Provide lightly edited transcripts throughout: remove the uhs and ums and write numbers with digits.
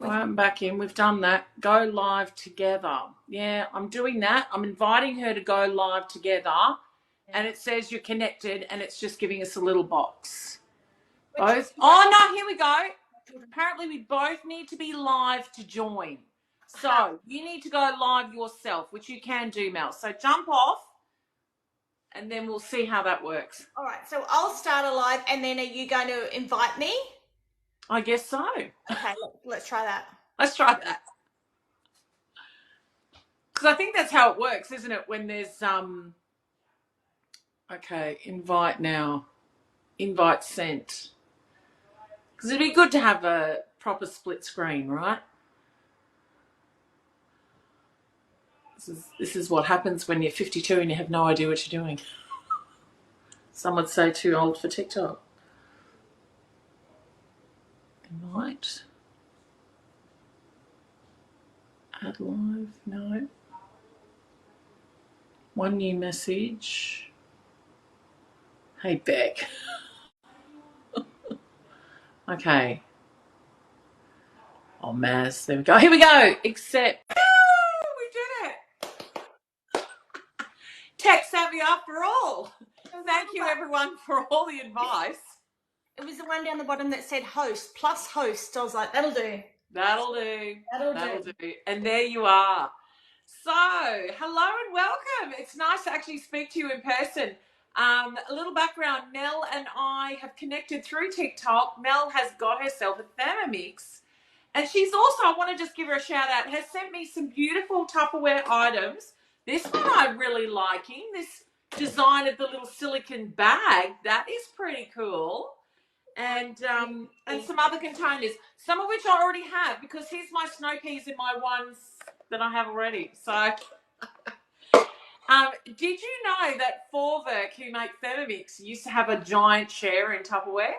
I'm back in. We've done that. Go live together. Yeah, I'm doing that. I'm inviting her to go live together. And it says you're connected, and it's just giving us a little box. Both. Oh, no, here we go. Apparently, we both need to be live to join. So you need to go live yourself, which you can do, Mel. So jump off, and then we'll see how that works. All right, so I'll start a live, and then are you going to invite me? I guess so. Okay, let's try that. Let's try that. Because I think that's how it works, isn't it? When there's okay, invite now. Invite sent. Because it'd be good to have a proper split screen, right? This is what happens when you're 52 and you have no idea what you're doing. Some would say too old for TikTok. Invite. Add live. No. One new message. Hey, Beck. Okay. Oh, Maz. There we go. Here we go. Accept. Oh, we did it. Tech savvy after all. Thank you, everyone, for all the advice. It was the one down the bottom that said host, plus host. I was like, that'll do. That'll do. That'll do. And there you are. So, hello and welcome. It's nice to actually speak to you in person. A little background, Mel and I have connected through TikTok. Mel has got herself a Thermomix. And she's also, I want to just give her a shout out, has sent me some beautiful Tupperware items. This one I'm really liking. This design of the little silicone bag. That is pretty cool. And some other containers, some of which I already have, because here's my snow peas in my ones that I have already. So, did you know that Vorwerk, who make Thermomix, used to have a giant share in Tupperware?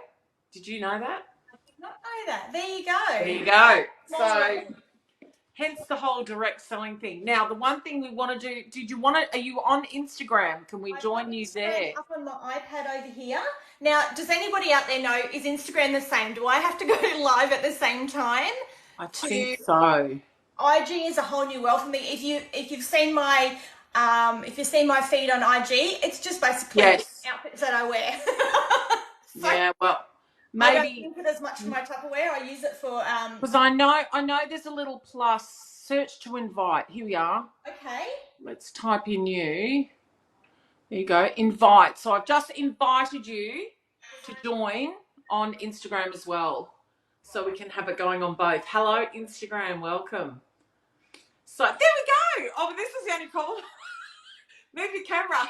Did you know that? I did not know that. There you go. There you go. So, hence the whole direct selling thing. Now, the one thing we want to do, are you on Instagram? Can we join you there? Up on my iPad over here. Now, does anybody out there know, is Instagram the same? Do I have to go live at the same time? I think so. IG is a whole new world for me. If you've seen my feed on IG, it's just basically outfits that I wear. So yeah, well, maybe I don't use it as much for my Tupperware. I use it for because I know there's a little plus. Search to invite. Here we are. Okay. Let's type in you. There you go. Invite. So I've just invited you to join on Instagram as well, so we can have it going on both. Hello, Instagram. Welcome. So there we go. Oh, this is the only problem. Move your camera.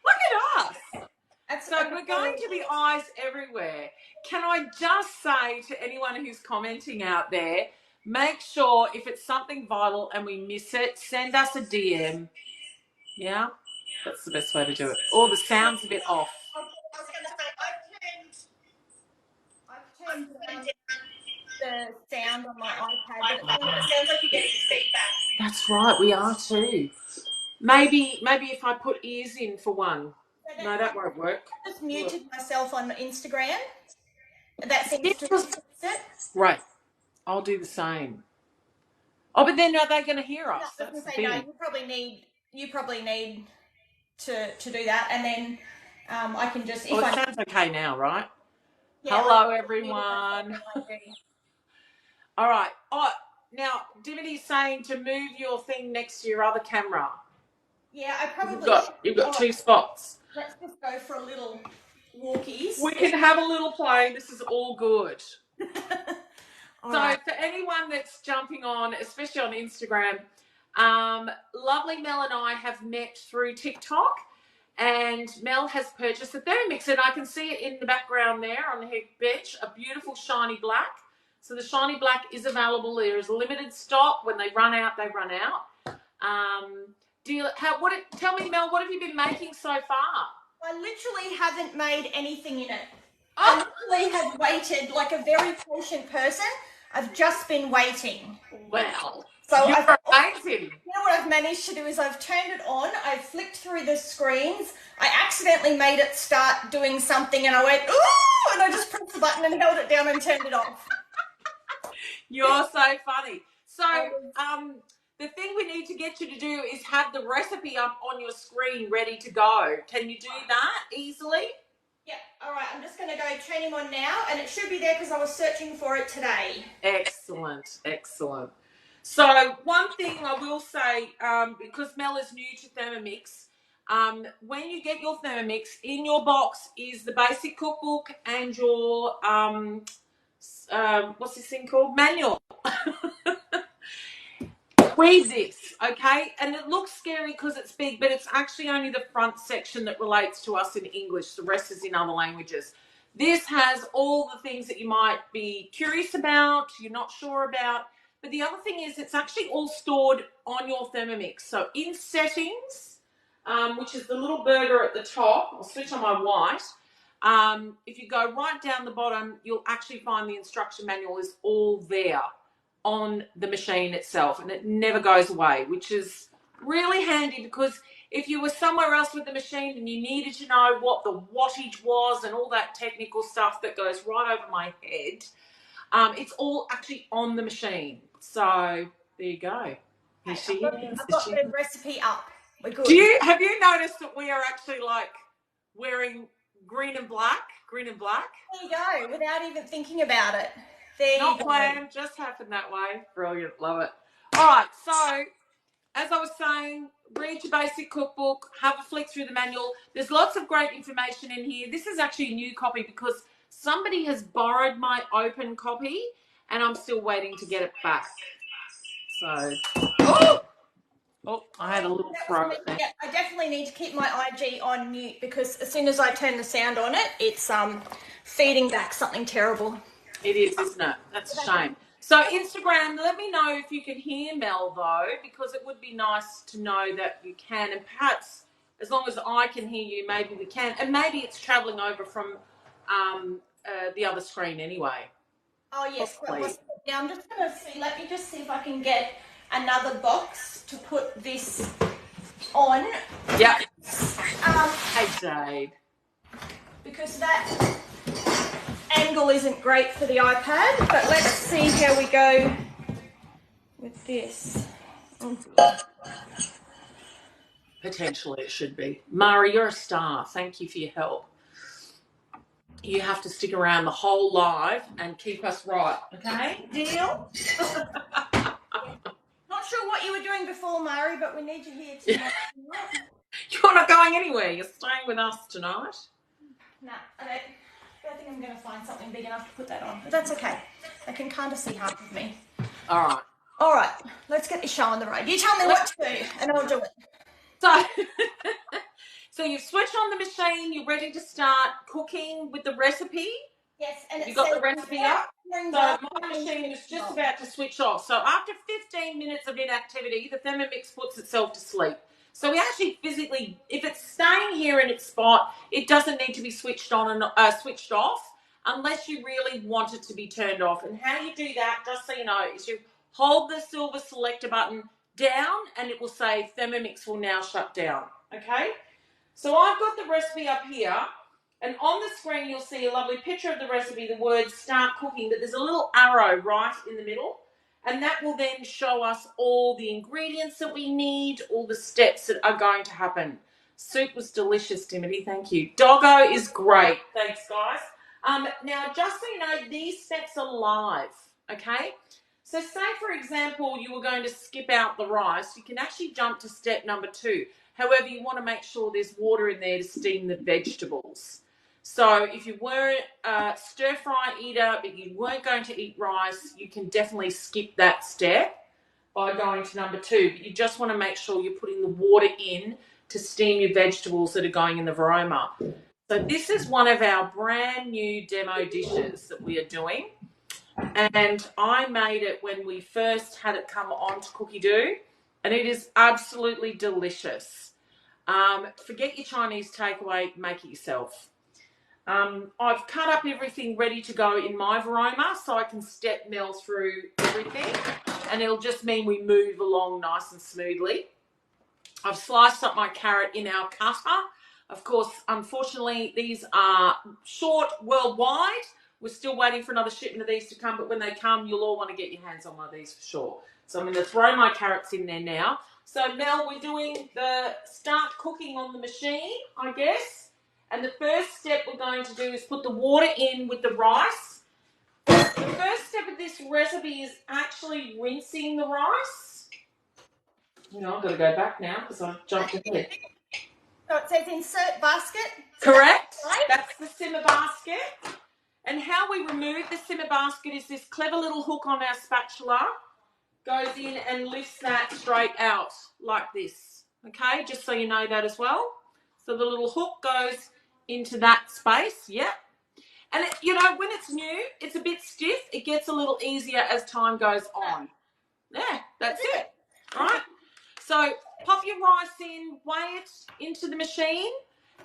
Look at us. So we're going to be eyes everywhere. Can I just say to anyone who's commenting out there, make sure if it's something vital and we miss it, send us a DM. Yeah? That's the best way to do it. Or the sound's a bit off. I was going to say, I've turned the sound on my iPad, but it sounds like you're getting feedback. That's right, we are too. Maybe if I put ears in for one. No, that won't work. I just muted myself on Instagram. That seems to fix it. Right. I'll do the same. Oh, but then are they going to hear us? No, I was going to say, no, you probably need to do that, and then I can just... it sounds okay now, right? Yeah, hello, everyone. All right. Oh, now, Dimity's saying to move your thing next to your other camera. Yeah, I probably... You've got two spots. Let's just go for a little walkies. We can have a little play. This is all good. All so right. For anyone that's jumping on, especially on Instagram, lovely Mel and I have met through TikTok, and Mel has purchased a Thermomix, and I can see it in the background there on her bench, a beautiful shiny black. So the shiny black is available. There is limited stock. When they run out, they run out. Tell me, Mel, what have you been making so far? I literally haven't made anything in it. I literally have waited like a very patient person. I've just been waiting. Wow. So you're amazing. You know what I've managed to do is I've turned it on, I've flicked through the screens, I accidentally made it start doing something and I went, ooh, and I just pressed the button and held it down and turned it off. You're so funny. So the thing we need to get you to do is have the recipe up on your screen ready to go. Can you do that easily? Yeah, all right, I'm just going to go turn him on now, and it should be there because I was searching for it today. Excellent, excellent. So one thing I will say, because Mel is new to Thermomix, when you get your Thermomix, in your box is the basic cookbook and your, what's this thing called? Manual. Read this, okay? And it looks scary because it's big, but it's actually only the front section that relates to us in English. The rest is in other languages. This has all the things that you might be curious about, you're not sure about. But the other thing is it's actually all stored on your Thermomix. So in settings, which is the little burger at the top, I'll switch on my white. If you go right down the bottom, you'll actually find the instruction manual is all there on the machine itself, and it never goes away, which is really handy because if you were somewhere else with the machine and you needed to know what the wattage was and all that technical stuff that goes right over my head, it's all actually on the machine. So there you go. Here she is. I've got the recipe up. We're good. Have you noticed that we are actually like wearing green and black? Green and black? There you go, without even thinking about it. Not planned, just happened that way. Brilliant, love it. All right, so as I was saying, read your basic cookbook, have a flick through the manual. There's lots of great information in here. This is actually a new copy because somebody has borrowed my open copy and I'm still waiting to get it back. So, I had a little throw there. Yeah, I definitely need to keep my IG on mute because as soon as I turn the sound on it, it's feeding back something terrible. It is, isn't it? That's a shame. So Instagram, let me know if you can hear Mel though, because it would be nice to know that you can, and perhaps as long as I can hear you, maybe we can, and maybe it's travelling over from the other screen anyway. Oh yes. Now I'm just going to see. Let me just see if I can get another box to put this on. Yeah. Hey Jade. Because that angle isn't great for the iPad, but let's see how we go with this. Potentially it should be. Mari, you're a star. Thank you for your help. You have to stick around the whole live and keep us right, okay? Deal? Not sure what you were doing before, Mari, but we need you here tonight. You're not going anywhere. You're staying with us tonight. No, I don't think I'm going to find something big enough to put that on. But that's okay. They can kind of see half of me. All right. All right. Let's get this show on the road. You tell me what to do, and I'll do it. So you've switched on the machine. You're ready to start cooking with the recipe. Yes, and you got the recipe up. So my machine is just about to switch off. So after 15 minutes of inactivity, the Thermomix puts itself to sleep. So we actually physically, if it's staying here in its spot, it doesn't need to be switched on and switched off unless you really want it to be turned off. And how you do that, just so you know, is you hold the silver selector button down and it will say Thermomix will now shut down. Okay? So I've got the recipe up here, and on the screen you'll see a lovely picture of the recipe, the words start cooking, but there's a little arrow right in the middle. And that will then show us all the ingredients that we need, all the steps that are going to happen. Soup was delicious, Timothy. Thank you. Doggo is great. Thanks, guys. Now, just so you know, these steps are live, okay? So say, for example, you were going to skip out the rice. You can actually jump to step number 2. However, you want to make sure there's water in there to steam the vegetables. So if you weren't a stir-fry eater, but you weren't going to eat rice, you can definitely skip that step by going to number 2. But you just want to make sure you're putting the water in to steam your vegetables that are going in the Varoma. So this is one of our brand new demo dishes that we are doing. And I made it when we first had it come on to Cookie Doo, and it is absolutely delicious. Forget your Chinese takeaway, make it yourself. I've cut up everything ready to go in my Varoma so I can step Mel through everything, and it'll just mean we move along nice and smoothly. I've sliced up my carrot in our cutter. Of course, unfortunately, these are short worldwide. We're still waiting for another shipment of these to come, but when they come, you'll all want to get your hands on one of these for sure. So I'm going to throw my carrots in there now. So Mel, we're doing the start cooking on the machine, I guess. And the first step we're going to do is put the water in with the rice. The first step of this recipe is actually rinsing the rice. You know, I've got to go back now because I jumped ahead. So it says insert basket. Correct. Right? That's the simmer basket. And how we remove the simmer basket is this clever little hook on our spatula goes in and lifts that straight out like this. Okay, just so you know that as well. So the little hook goes into that space. Yep. And it, you know, when it's new, it's a bit stiff. It gets a little easier as time goes on. Yeah, that's it. All right. So pop your rice in, weigh it into the machine,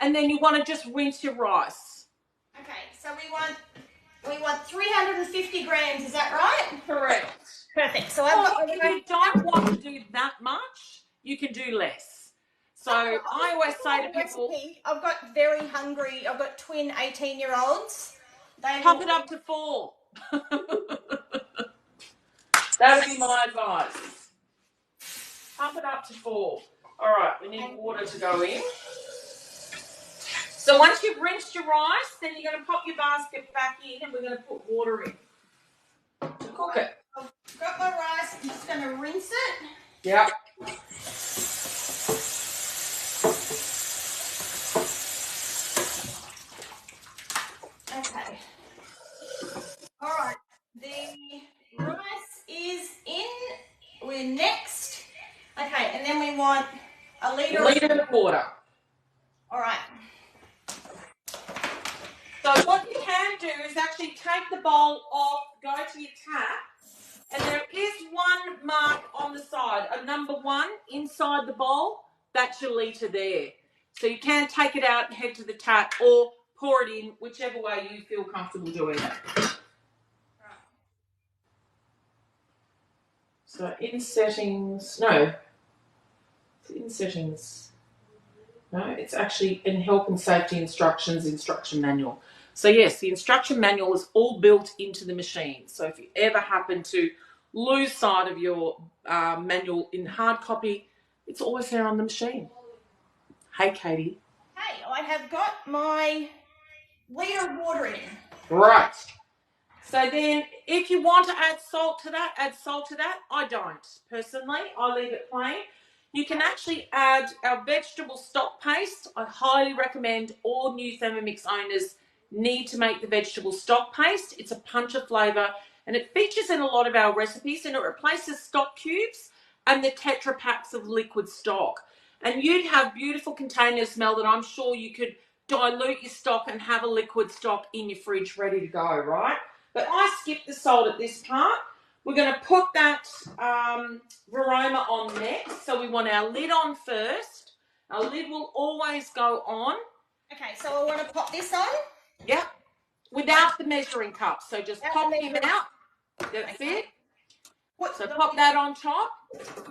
and then you want to just rinse your rice. Okay, so we want 350 grams, is that right? Correct. Perfect. So if you don't want to do that much, you can do less. So I always say to people, I've got very hungry, I've got twin 18-year-olds. Pump it up to 4. That would be my advice. Pump it up to 4. All right, we need water to go in. So once you've rinsed your rice, then you're going to pop your basket back in and we're going to put water in to cook it. I've got my rice, I'm just going to rinse it. Yep. Okay. All right, the rice is in. We're next. Okay, and then we want a litre of water. All right. So what you can do is actually take the bowl off, go to your tap, and there is one mark on the side, a number 1 inside the bowl. That's your litre there. So you can take it out and head to the tap or pour it in, whichever way you feel comfortable doing it. So in settings, no, it's actually in health and safety instructions, instruction manual. So yes, the instruction manual is all built into the machine. So if you ever happen to lose sight of your manual in hard copy, it's always there on the machine. Hey, Katie. Hey, I have got my litre of water in. Right. So then if you want to add salt to that, add salt to that. I don't, personally. I leave it plain. You can actually add our vegetable stock paste. I highly recommend all new Thermomix owners need to make the vegetable stock paste. It's a punch of flavour and it features in a lot of our recipes and it replaces stock cubes and the Tetra packs of liquid stock. And you'd have beautiful containers, Mel, that I'm sure you could dilute your stock and have a liquid stock in your fridge ready to go, right? But I skipped the salt at this part. We're going to put that Varoma on next. So we want our lid on first. Our lid will always go on. Okay, so I want to pop this on? Yep. Without the measuring cup. So just pop him out. That's it. So pop that on top.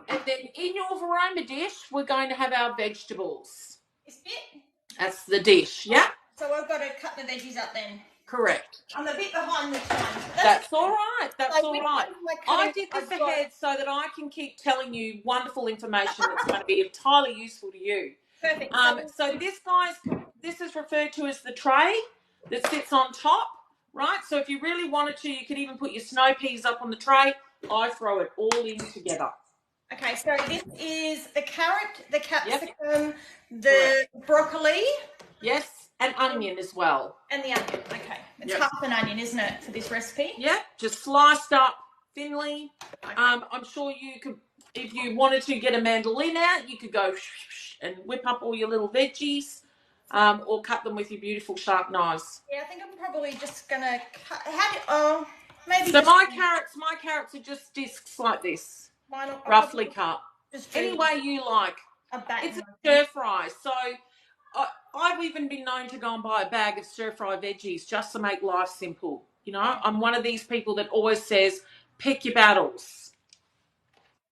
And then in your Varoma dish, we're going to have our vegetables. This bit? That's the dish, yeah. So I've got to cut the veggies up then? Correct. I'm a bit behind the time. That's all right. That's all right. I did this ahead so that I can keep telling you wonderful information that's going to be entirely useful to you. Perfect. So this is referred to as the tray that sits on top, right? So if you really wanted to, you could even put your snow peas up on the tray. I throw it all in together. Okay, so this is the carrot, the capsicum, the broccoli. Yes, and onion as well. And the onion, okay. It's half an onion, isn't it, for this recipe? Yeah, just sliced up thinly. Okay. I'm sure you could, if you wanted to get a mandolin out, you could go and whip up all your little veggies or cut them with your beautiful sharp knives. Yeah, I think I'm probably just going to cut, maybe. So my carrots are just discs like this, roughly cut. Any way you like. It's a stir fry, so I've even been known to go and buy a bag of stir fry veggies just to make life simple. You know, I'm one of these people that always says, pick your battles.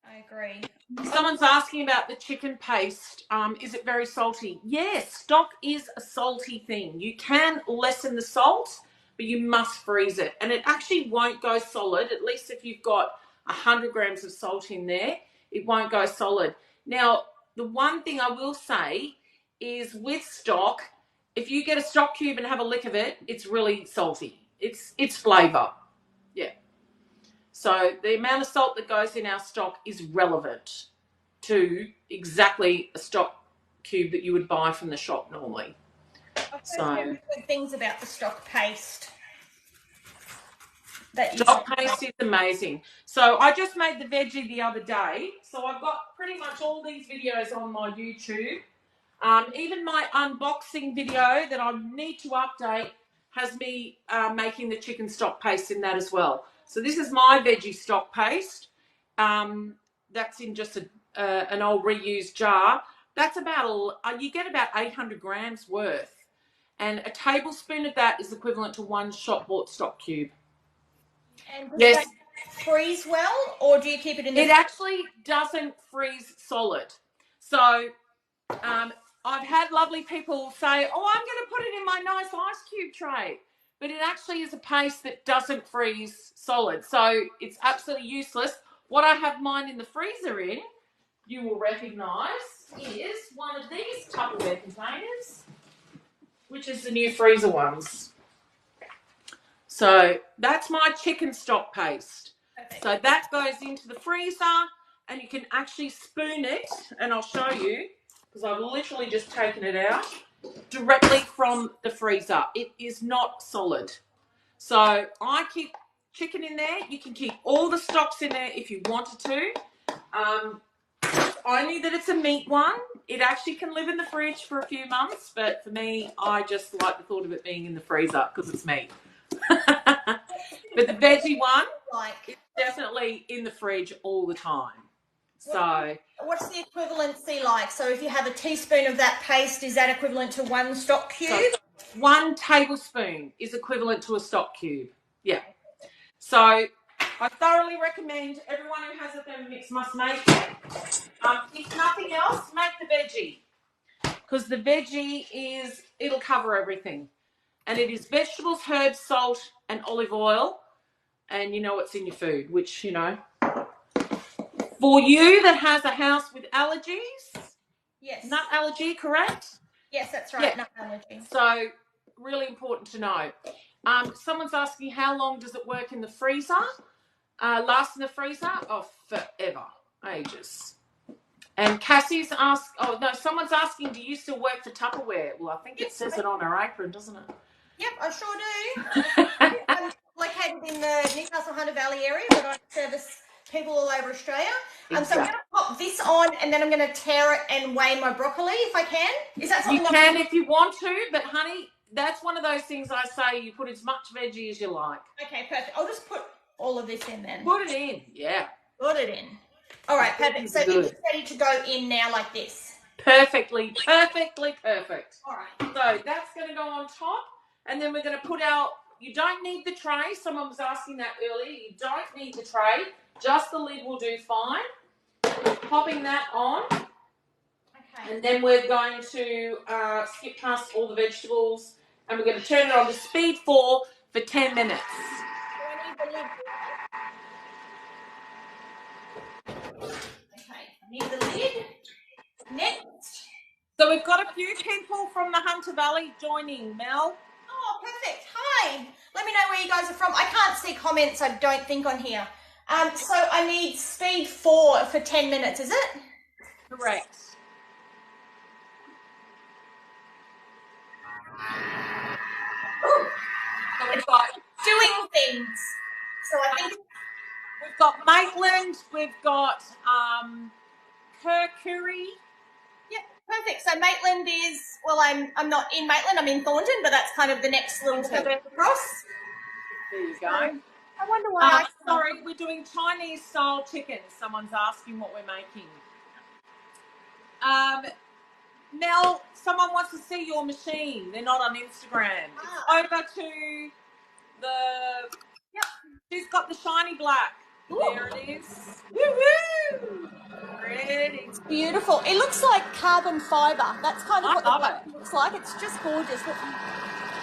I agree. Someone's asking about the chicken paste. Is it very salty? Yes, stock is a salty thing. You can lessen the salt, but you must freeze it. And it actually won't go solid, at least if you've got 100 grams of salt in there, it won't go solid. Now, the one thing I will say is with stock, if you get a stock cube and have a lick of it, it's really salty. It's flavour. Yeah. So the amount of salt that goes in our stock is relevant to exactly a stock cube that you would buy from the shop normally. I've heard good things about the stock paste. Stock paste is amazing. So I just made the veggie the other day. So I've got pretty much all these videos on my YouTube. Even my unboxing video that I need to update has me making the chicken stock paste in that as well. So this is my veggie stock paste. That's in just an old reused jar. That's about, you get about 800 grams worth. And a tablespoon of that is equivalent to one shop bought stock cube. And does that freeze well, or do you keep it in the... It actually doesn't freeze solid. So I've had lovely people say, oh, I'm going to put it in my nice ice cube tray. But it actually is a paste that doesn't freeze solid. So it's absolutely useless. What I have mine in the freezer in, you will recognise, is one of these Tupperware containers, which is the new freezer ones. So that's my chicken stock paste. Perfect. So that goes into the freezer and you can actually spoon it, and I'll show you because I've literally just taken it out directly from the freezer. It is not solid. So I keep chicken in there. You can keep all the stocks in there if you wanted to. Only that it's a meat one. It actually can live in the fridge for a few months, but for me, I just like the thought of it being in the freezer because it's meat. But the veggie one is definitely in the fridge all the time. So what's the equivalency like? So if you have a teaspoon of that paste, is that equivalent to one stock cube? So 1 tablespoon is equivalent to a stock cube. Yeah. So I thoroughly recommend everyone who has a Thermomix must make it. If nothing else, make the veggie, because the veggie it'll cover everything. And it is vegetables, herbs, salt, and olive oil. And you know what's in your food, which, you know. For you that has a house with allergies. Yes. Nut allergy, correct? Yes, that's right, yeah. Nut allergy. So, really important to know. Someone's asking how long does it work in the freezer? Last in the freezer? Oh, forever. Ages. And Cassie's asked, oh, no, someone's asking, do you still work for Tupperware? Well, I think it says it on her apron, doesn't it? Yep, I sure do. I'm located in the Newcastle Hunter Valley area, but I service people all over Australia. Exactly. So I'm going to pop this on and then I'm going to tear it and weigh my broccoli if I can. Is that something you can if you want to, but honey, that's one of those things I say you put as much veggie as you like. Okay, perfect. I'll just put all of this in then. Put it in, yeah. Put it in. All right, perfect. So it's ready to go in now like this. Perfectly perfect. All right. So that's going to go on top, and then we're going to put our, you don't need the tray. Someone was asking that earlier. You don't need the tray. Just the lid will do fine. Popping that on. Okay. And then we're going to skip past all the vegetables, and we're going to turn it on to speed 4 for 10 minutes. Do I need the lid? Need the lid. Next. So we've got a few people from the Hunter Valley joining. Mel. Oh, perfect. Hi. Let me know where you guys are from. I can't see comments, I don't think, on here. So I need speed 4 for 10 minutes, is it? Correct. Ooh. So we've got doing things. So I think we've got Maitland, we've got Curry. Yep, perfect. So Maitland is, well, I'm not in Maitland, I'm in Thornton, but that's kind of the next little step across. There you go. I wonder why sorry, we're doing Chinese style chicken. Someone's asking what we're making. Mel, someone wants to see your machine. They're not on Instagram. It's over to the, yep, she's got the shiny black. Ooh. There it is. Woo-hoo! Ready. It's beautiful. It looks like carbon fibre. That's kind of what the black looks like. It's just gorgeous.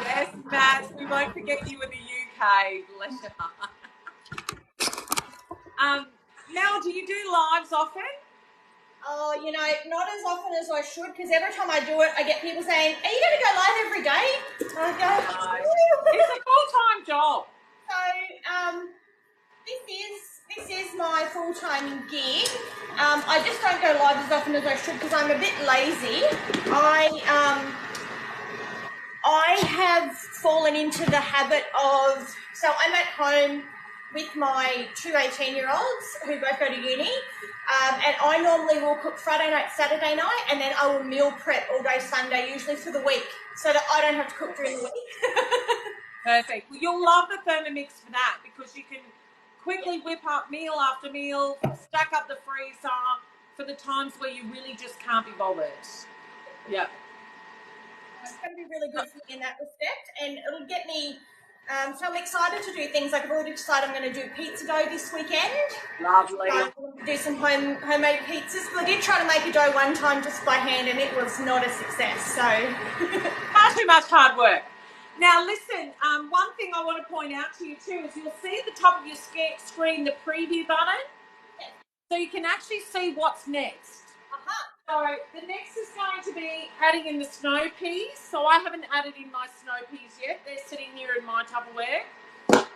Yeah, Yes, Matt. We won't forget you in the UK. Bless your heart. Mel, do you do lives often? Oh, you know, not as often as I should, because every time I do it, I get people saying, "Are you going to go live every day?" I go, It's a full-time job. So, this is my full-time gig. I just don't go live as often as I should because I'm a bit lazy. I have fallen into the habit of, so I'm at home with my two 18-year-olds who both go to uni, and I normally will cook Friday night, Saturday night, and then I will meal prep all day Sunday, usually for the week, so that I don't have to cook during the week. Perfect. Well, you'll love the Thermomix for that because you can quickly whip up meal after meal, stack up the freezer for the times where you really just can't be bothered. Yeah. It's going to be really good for me in that respect, and it'll get me, so I'm excited to do things. Like I've already decided I'm going to do pizza dough this weekend. Lovely. So I'm going to do some homemade pizzas. I did try to make a dough one time just by hand, and it was not a success. So Far too much hard work. Now listen, one thing I want to point out to you too is you'll see at the top of your screen the preview button, so you can actually see what's next. So the next is going to be adding in the snow peas. So I haven't added in my snow peas yet. They're sitting here in my Tupperware. And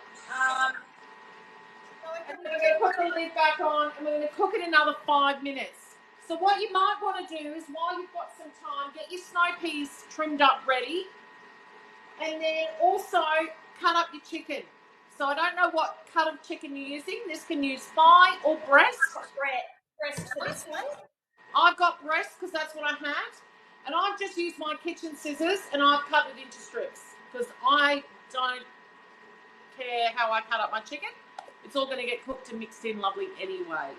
we're going to put the lid back on and we're going to cook it another 5 minutes. So what you might want to do is while you've got some time, get your snow peas trimmed up ready. And then also cut up your chicken. So I don't know what cut of chicken you're using. This can use thigh or breast. breast for this one. I've got breast because that's what I had. And I've just used my kitchen scissors and I've cut it into strips because I don't care how I cut up my chicken. It's all going to get cooked and mixed in lovely anyway.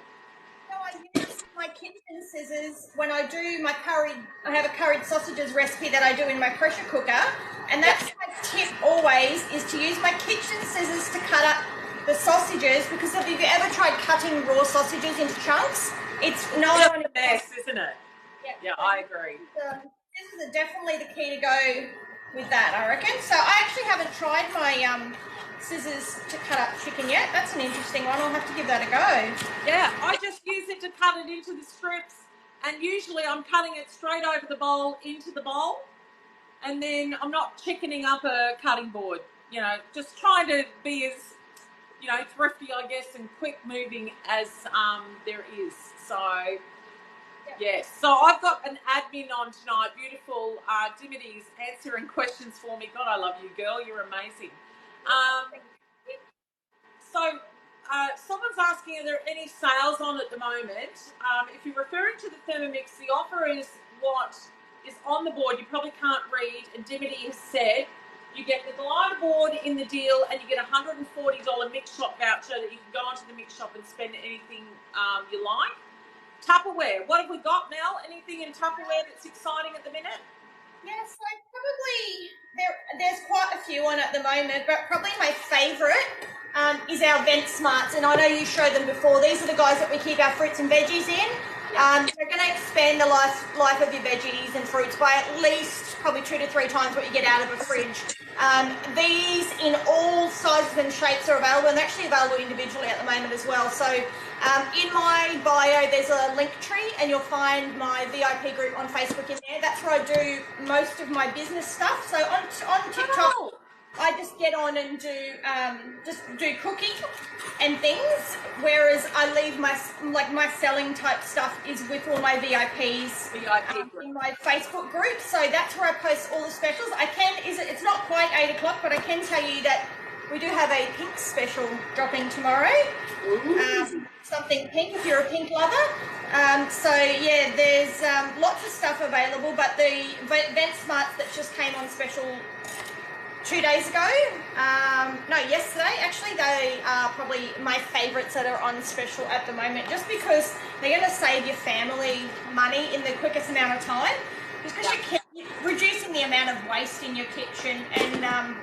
So I use my kitchen scissors when I do my curried, I have a curried sausages recipe that I do in my pressure cooker. And that's my tip always, is to use my kitchen scissors to cut up the sausages, because if you've ever tried cutting raw sausages into chunks, it's no one the best, isn't it? Yeah, I agree. Scissors are definitely the key to go with that, I reckon. So I actually haven't tried my scissors to cut up chicken yet. That's an interesting one. I'll have to give that a go. Yeah, I just use it to cut it into the strips, and usually I'm cutting it straight over the bowl into the bowl, and then I'm not chickening up a cutting board. You know, just trying to be as, you know, thrifty, I guess, and quick moving as there is. So, yes. So I've got an admin on tonight. Beautiful Dimity's answering questions for me. God, I love you, girl. You're amazing. Someone's asking, are there any sales on at the moment? If you're referring to the Thermomix, the offer is what is on the board. You probably can't read, and Dimity has said you get the glider board in the deal and you get a $140 mix shop voucher that you can go onto the mix shop and spend anything you like. Tupperware, what have we got, Mel? Anything in Tupperware that's exciting at the minute? Yes, so probably there's quite a few on at the moment, but probably my favourite is our Vent Smarts, and I know you showed them before. These are the guys that we keep our fruits and veggies in. They're going to expand the life of your veggies and fruits by at least probably 2 to 3 times what you get out of a fridge. These in all sizes and shapes are available, and actually available individually at the moment as well. So in my bio there's a link tree, and you'll find my VIP group on Facebook in there. That's where I do most of my business stuff. So on TikTok, I just get on and do cooking and things, whereas I leave my selling type stuff is with all my VIPs in my Facebook group. So that's where I post all the specials. It's not quite 8 o'clock, but I can tell you that we do have a pink special dropping tomorrow. Something pink if you're a pink lover. So yeah, there's lots of stuff available, but the Vent Smarts that just came on special 2 days ago, yesterday actually, they are probably my favourites that are on special at the moment, just because they're going to save your family money in the quickest amount of time, just because you're reducing the amount of waste in your kitchen and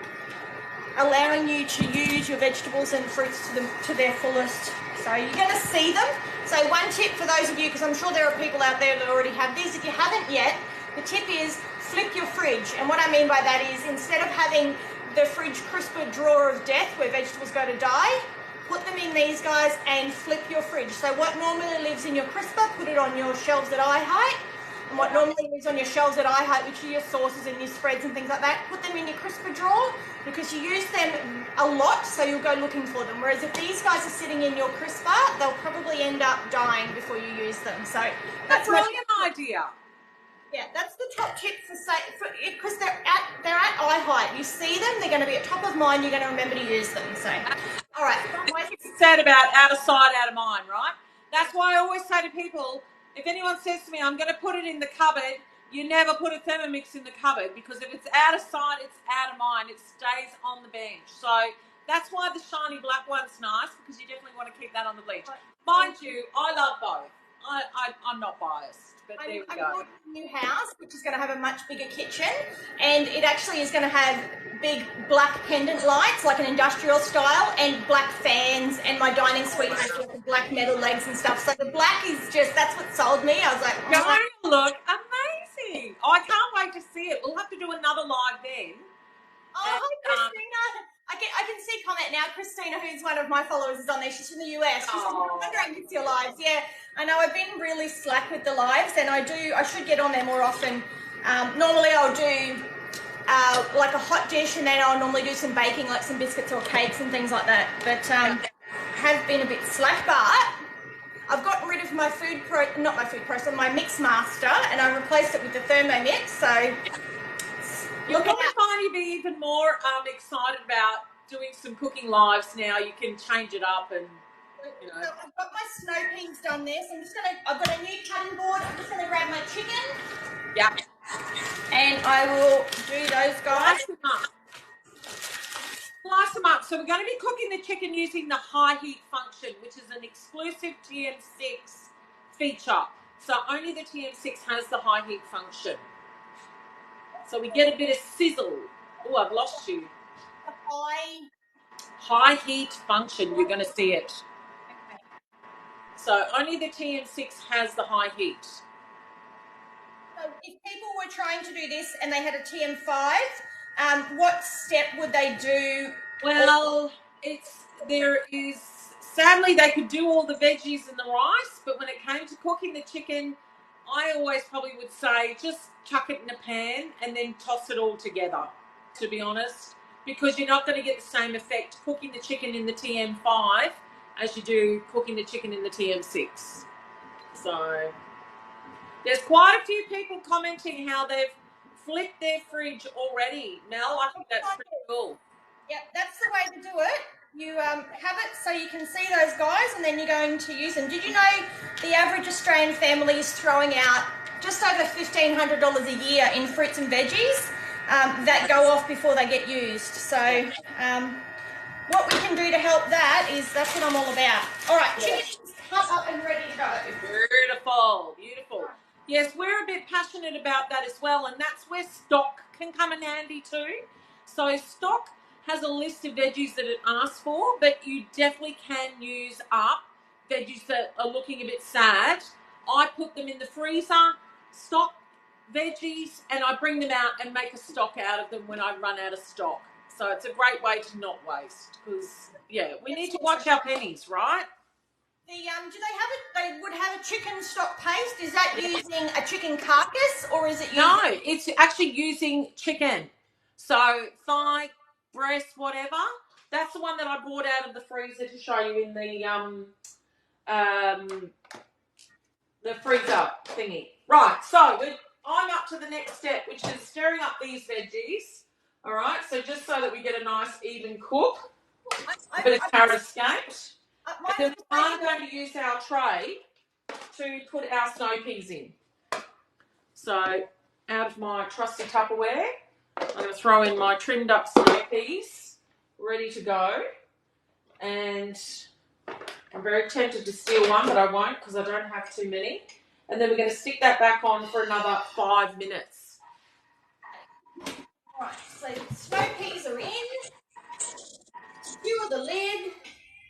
allowing you to use your vegetables and fruits to their fullest. So you're going to see them. So one tip for those of you, because I'm sure there are people out there that already have these, if you haven't yet, the tip is flip your fridge. And what I mean by that is instead of having the fridge crisper drawer of death where vegetables go to die, put them in these guys and flip your fridge. So what normally lives in your crisper, put it on your shelves at eye height. And what normally lives on your shelves at eye height, which are your sauces and your spreads and things like that, put them in your crisper drawer because you use them a lot, so you'll go looking for them. Whereas if these guys are sitting in your crisper, they'll probably end up dying before you use them. So that's a brilliant idea. Yeah, that's the top tip because they're at eye height. You see them, they're going to be at top of mind. You're going to remember to use them. So, all right. It's said about out of sight, out of mind, right? That's why I always say to people, if anyone says to me, I'm going to put it in the cupboard, you never put a Thermomix in the cupboard because if it's out of sight, it's out of mind. It stays on the bench. So that's why the shiny black one's nice because you definitely want to keep that on the bench. Mind you, I love both. I'm not biased. But there we go. I'm building a new house, which is going to have a much bigger kitchen, and it actually is going to have big black pendant lights, like an industrial style, and black fans, and my dining suite has like black metal legs and stuff. So the black is that's what sold me. I was like, oh, look amazing. I can't wait to see it. We'll have to do another live then. Oh, hi, Christina. I can see comment now. Christina, who's one of my followers, is on there. She's from the US. She's wondering if your lives. Yeah, I know I've been really slack with the lives, and I should get on there more often. Normally I'll do like a hot dish, and then I'll normally do some baking, like some biscuits or cakes and things like that. But have been a bit slack. But I've gotten rid of my my Mix Master, and I replaced it with the Thermomix. So. You'll probably find you'll be even more excited about doing some cooking lives now. You can change it up and, you know. So I've got my snow peas done there, so I've got a new cutting board. I'm just going to grab my chicken. Yeah. And I will do those guys. Slice them up. So we're going to be cooking the chicken using the high heat function, which is an exclusive TM6 feature. So only the TM6 has the high heat function. So we get a bit of sizzle. Oh, I've lost you. High heat function. You're going to see it. Okay. So only the TM6 has the high heat. So if people were trying to do this and they had a TM5, what step would they do? Well, sadly they could do all the veggies and the rice, but when it came to cooking the chicken, I always probably would say just chuck it in a pan and then toss it all together, to be honest, because you're not going to get the same effect cooking the chicken in the TM5 as you do cooking the chicken in the TM6. So there's quite a few people commenting how they've flipped their fridge already. Mel, I think that's pretty cool. Yeah, that's the way to do it. You have it so you can see those guys and then you're going to use them. Did you know the average Australian family is throwing out just over $1,500 a year in fruits and veggies that go off before they get used? So what we can do to help that's what I'm all about. All right, chicken's cut up and ready to go. Beautiful, beautiful. Yes, we're a bit passionate about that as well, and that's where stock can come in handy too. So stock has a list of veggies that it asks for, but you definitely can use up veggies that are looking a bit sad. I put them in the freezer, stock veggies, and I bring them out and make a stock out of them when I run out of stock. So it's a great way to not waste because, yeah, we need to watch our pennies, right? Do they have it? They would have a chicken stock paste. Is that using a chicken carcass or is it using... No, it's actually using chicken. So thigh, breast, whatever. That's the one that I brought out of the freezer to show you in the freezer thingy. Right, so I'm up to the next step, which is stirring up these veggies. All right, so just so that we get a nice even cook. A bit of carrot escaped. And then I'm going to use our tray to put our snow peas in. So out of my trusty Tupperware, I'm going to throw in my trimmed up snow peas, ready to go. And I'm very tempted to steal one, but I won't because I don't have too many. And then we're going to stick that back on for another 5 minutes. Right, so snow peas are in. Skewer the lid.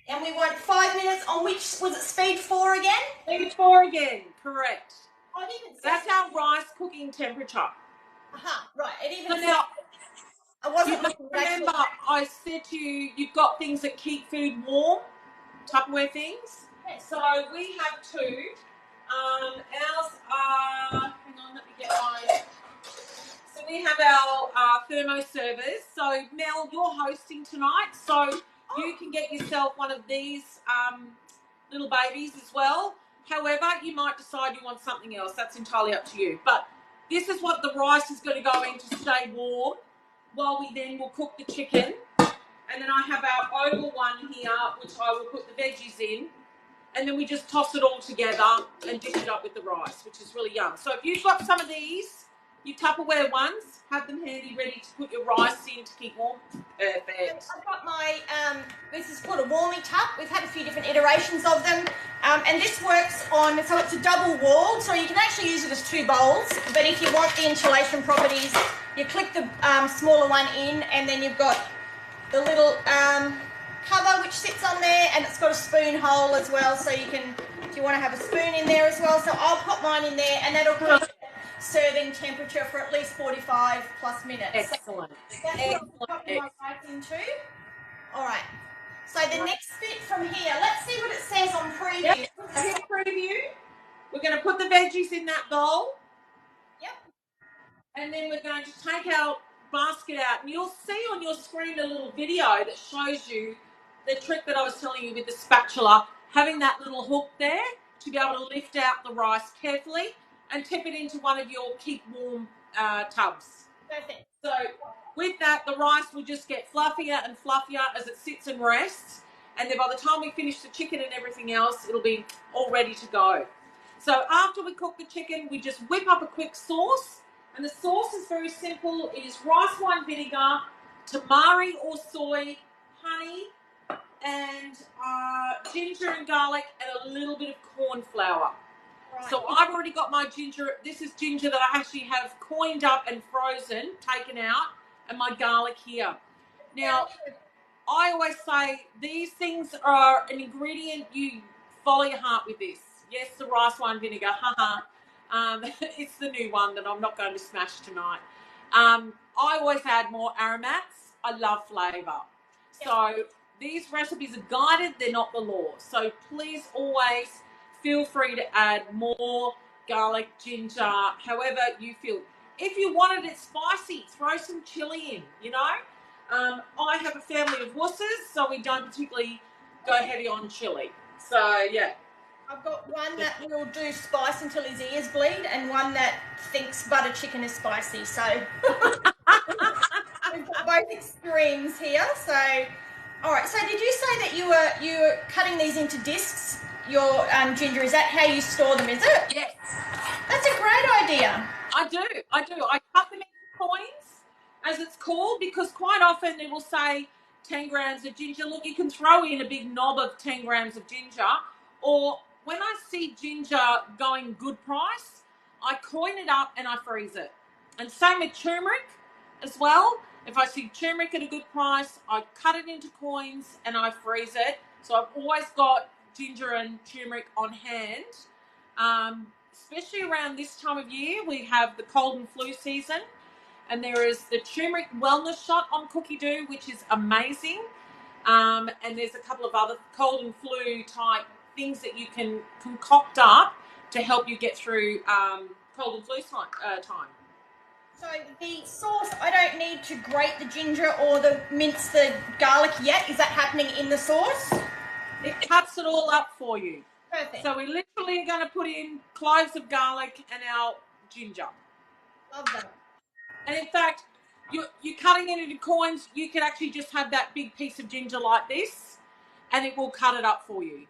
And we want 5 minutes on which, was it speed 4 again? Speed 4 again, correct. I think it's... That's our rice cooking temperature. Right. It even So now, I wasn't you must looking remember I said to you, you've got things that keep food warm, Tupperware things. Yes. So we have two. Ours are, hang on, let me get mine. So we have our thermo servers. So Mel, you're hosting tonight, so you can get yourself one of these little babies as well. However, you might decide you want something else. That's entirely up to you. But this is what the rice is going to go in to stay warm while we then will cook the chicken. And then I have our oval one here, which I will put the veggies in. And then we just toss it all together and dish it up with the rice, which is really yum. So if you've got some of these, you Tupperware ones, have them handy ready to put your rice in to keep warm. Perfect. I've got my, this is called a warmie tub. We've had a few different iterations of them. And this works on, so it's a double walled, so you can actually use it as two bowls. But if you want the insulation properties, you click the smaller one in, and then you've got the little cover which sits on there, and it's got a spoon hole as well, so you can, if you want to have a spoon in there as well. So I'll pop mine in there, and that'll keep serving temperature for at least 45 plus minutes. Excellent. So that's what I'm popping my rice into. All right. So the next bit from here, let's see what it says on preview. Yep. Hit preview. We're going to put the veggies in that bowl. Yep. And then we're going to take our basket out. And you'll see on your screen a little video that shows you the trick that I was telling you with the spatula, having that little hook there to be able to lift out the rice carefully and tip it into one of your keep warm tubs. Perfect. So with that, the rice will just get fluffier and fluffier as it sits and rests. And then by the time we finish the chicken and everything else, it'll be all ready to go. So after we cook the chicken, we just whip up a quick sauce. And the sauce is very simple. It is rice wine vinegar, tamari or soy, honey, and ginger and garlic, and a little bit of corn flour. Right. So I've already got my ginger. This is ginger that I actually have coined up and frozen, taken out, and my garlic here. Now, I always say these things are an ingredient you follow your heart with this. Yes, the rice wine vinegar, haha. It's the new one that I'm not going to smash tonight. I always add more aromats. I love flavour. So these recipes are guided, they're not the law. So please always feel free to add more garlic, ginger, however you feel. If you wanted it spicy, throw some chili in, you know. I have a family of wusses, so we don't particularly go heavy on chili. So, yeah. I've got one that will do spice until his ears bleed, and one that thinks butter chicken is spicy. So we've got both extremes here. So, all right. So did you say that you were cutting these into discs? Your ginger, is that how you store them? Is it? Yes. That's a great idea. I do. I cut them into coins, as it's called, because quite often it will say 10 grams of ginger. Look, you can throw in a big knob of 10 grams of ginger, or when I see ginger going good price, I coin it up and I freeze it. And same with turmeric as well. If I see turmeric at a good price, I cut it into coins and I freeze it. So I've always got ginger and turmeric on hand. Especially around this time of year, we have the cold and flu season. And there is the turmeric wellness shot on Cookie Doo, which is amazing. And there's a couple of other cold and flu type things that you can concoct up to help you get through cold and flu time. So the sauce, I don't need to grate the ginger or mince the garlic yet. Is that happening in the sauce? It cuts it all up for you. Perfect. So we literally are going to put in cloves of garlic and our ginger. Love that. And in fact, you're cutting it into coins. You can actually just have that big piece of ginger like this, and it will cut it up for you.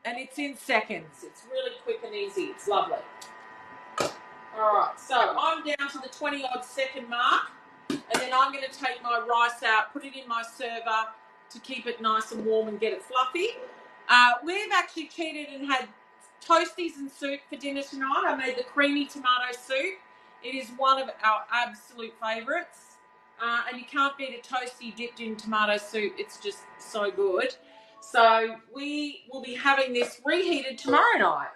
And it's in seconds. It's really quick and easy. It's lovely. All right, so I'm down to the 20-odd second mark, and then I'm going to take my rice out, put it in my server to keep it nice and warm and get it fluffy. We've actually cheated and had toasties and soup for dinner tonight. I made the creamy tomato soup. It is one of our absolute favourites. And you can't beat a toasty dipped in tomato soup. It's just so good. So we will be having this reheated tomorrow night.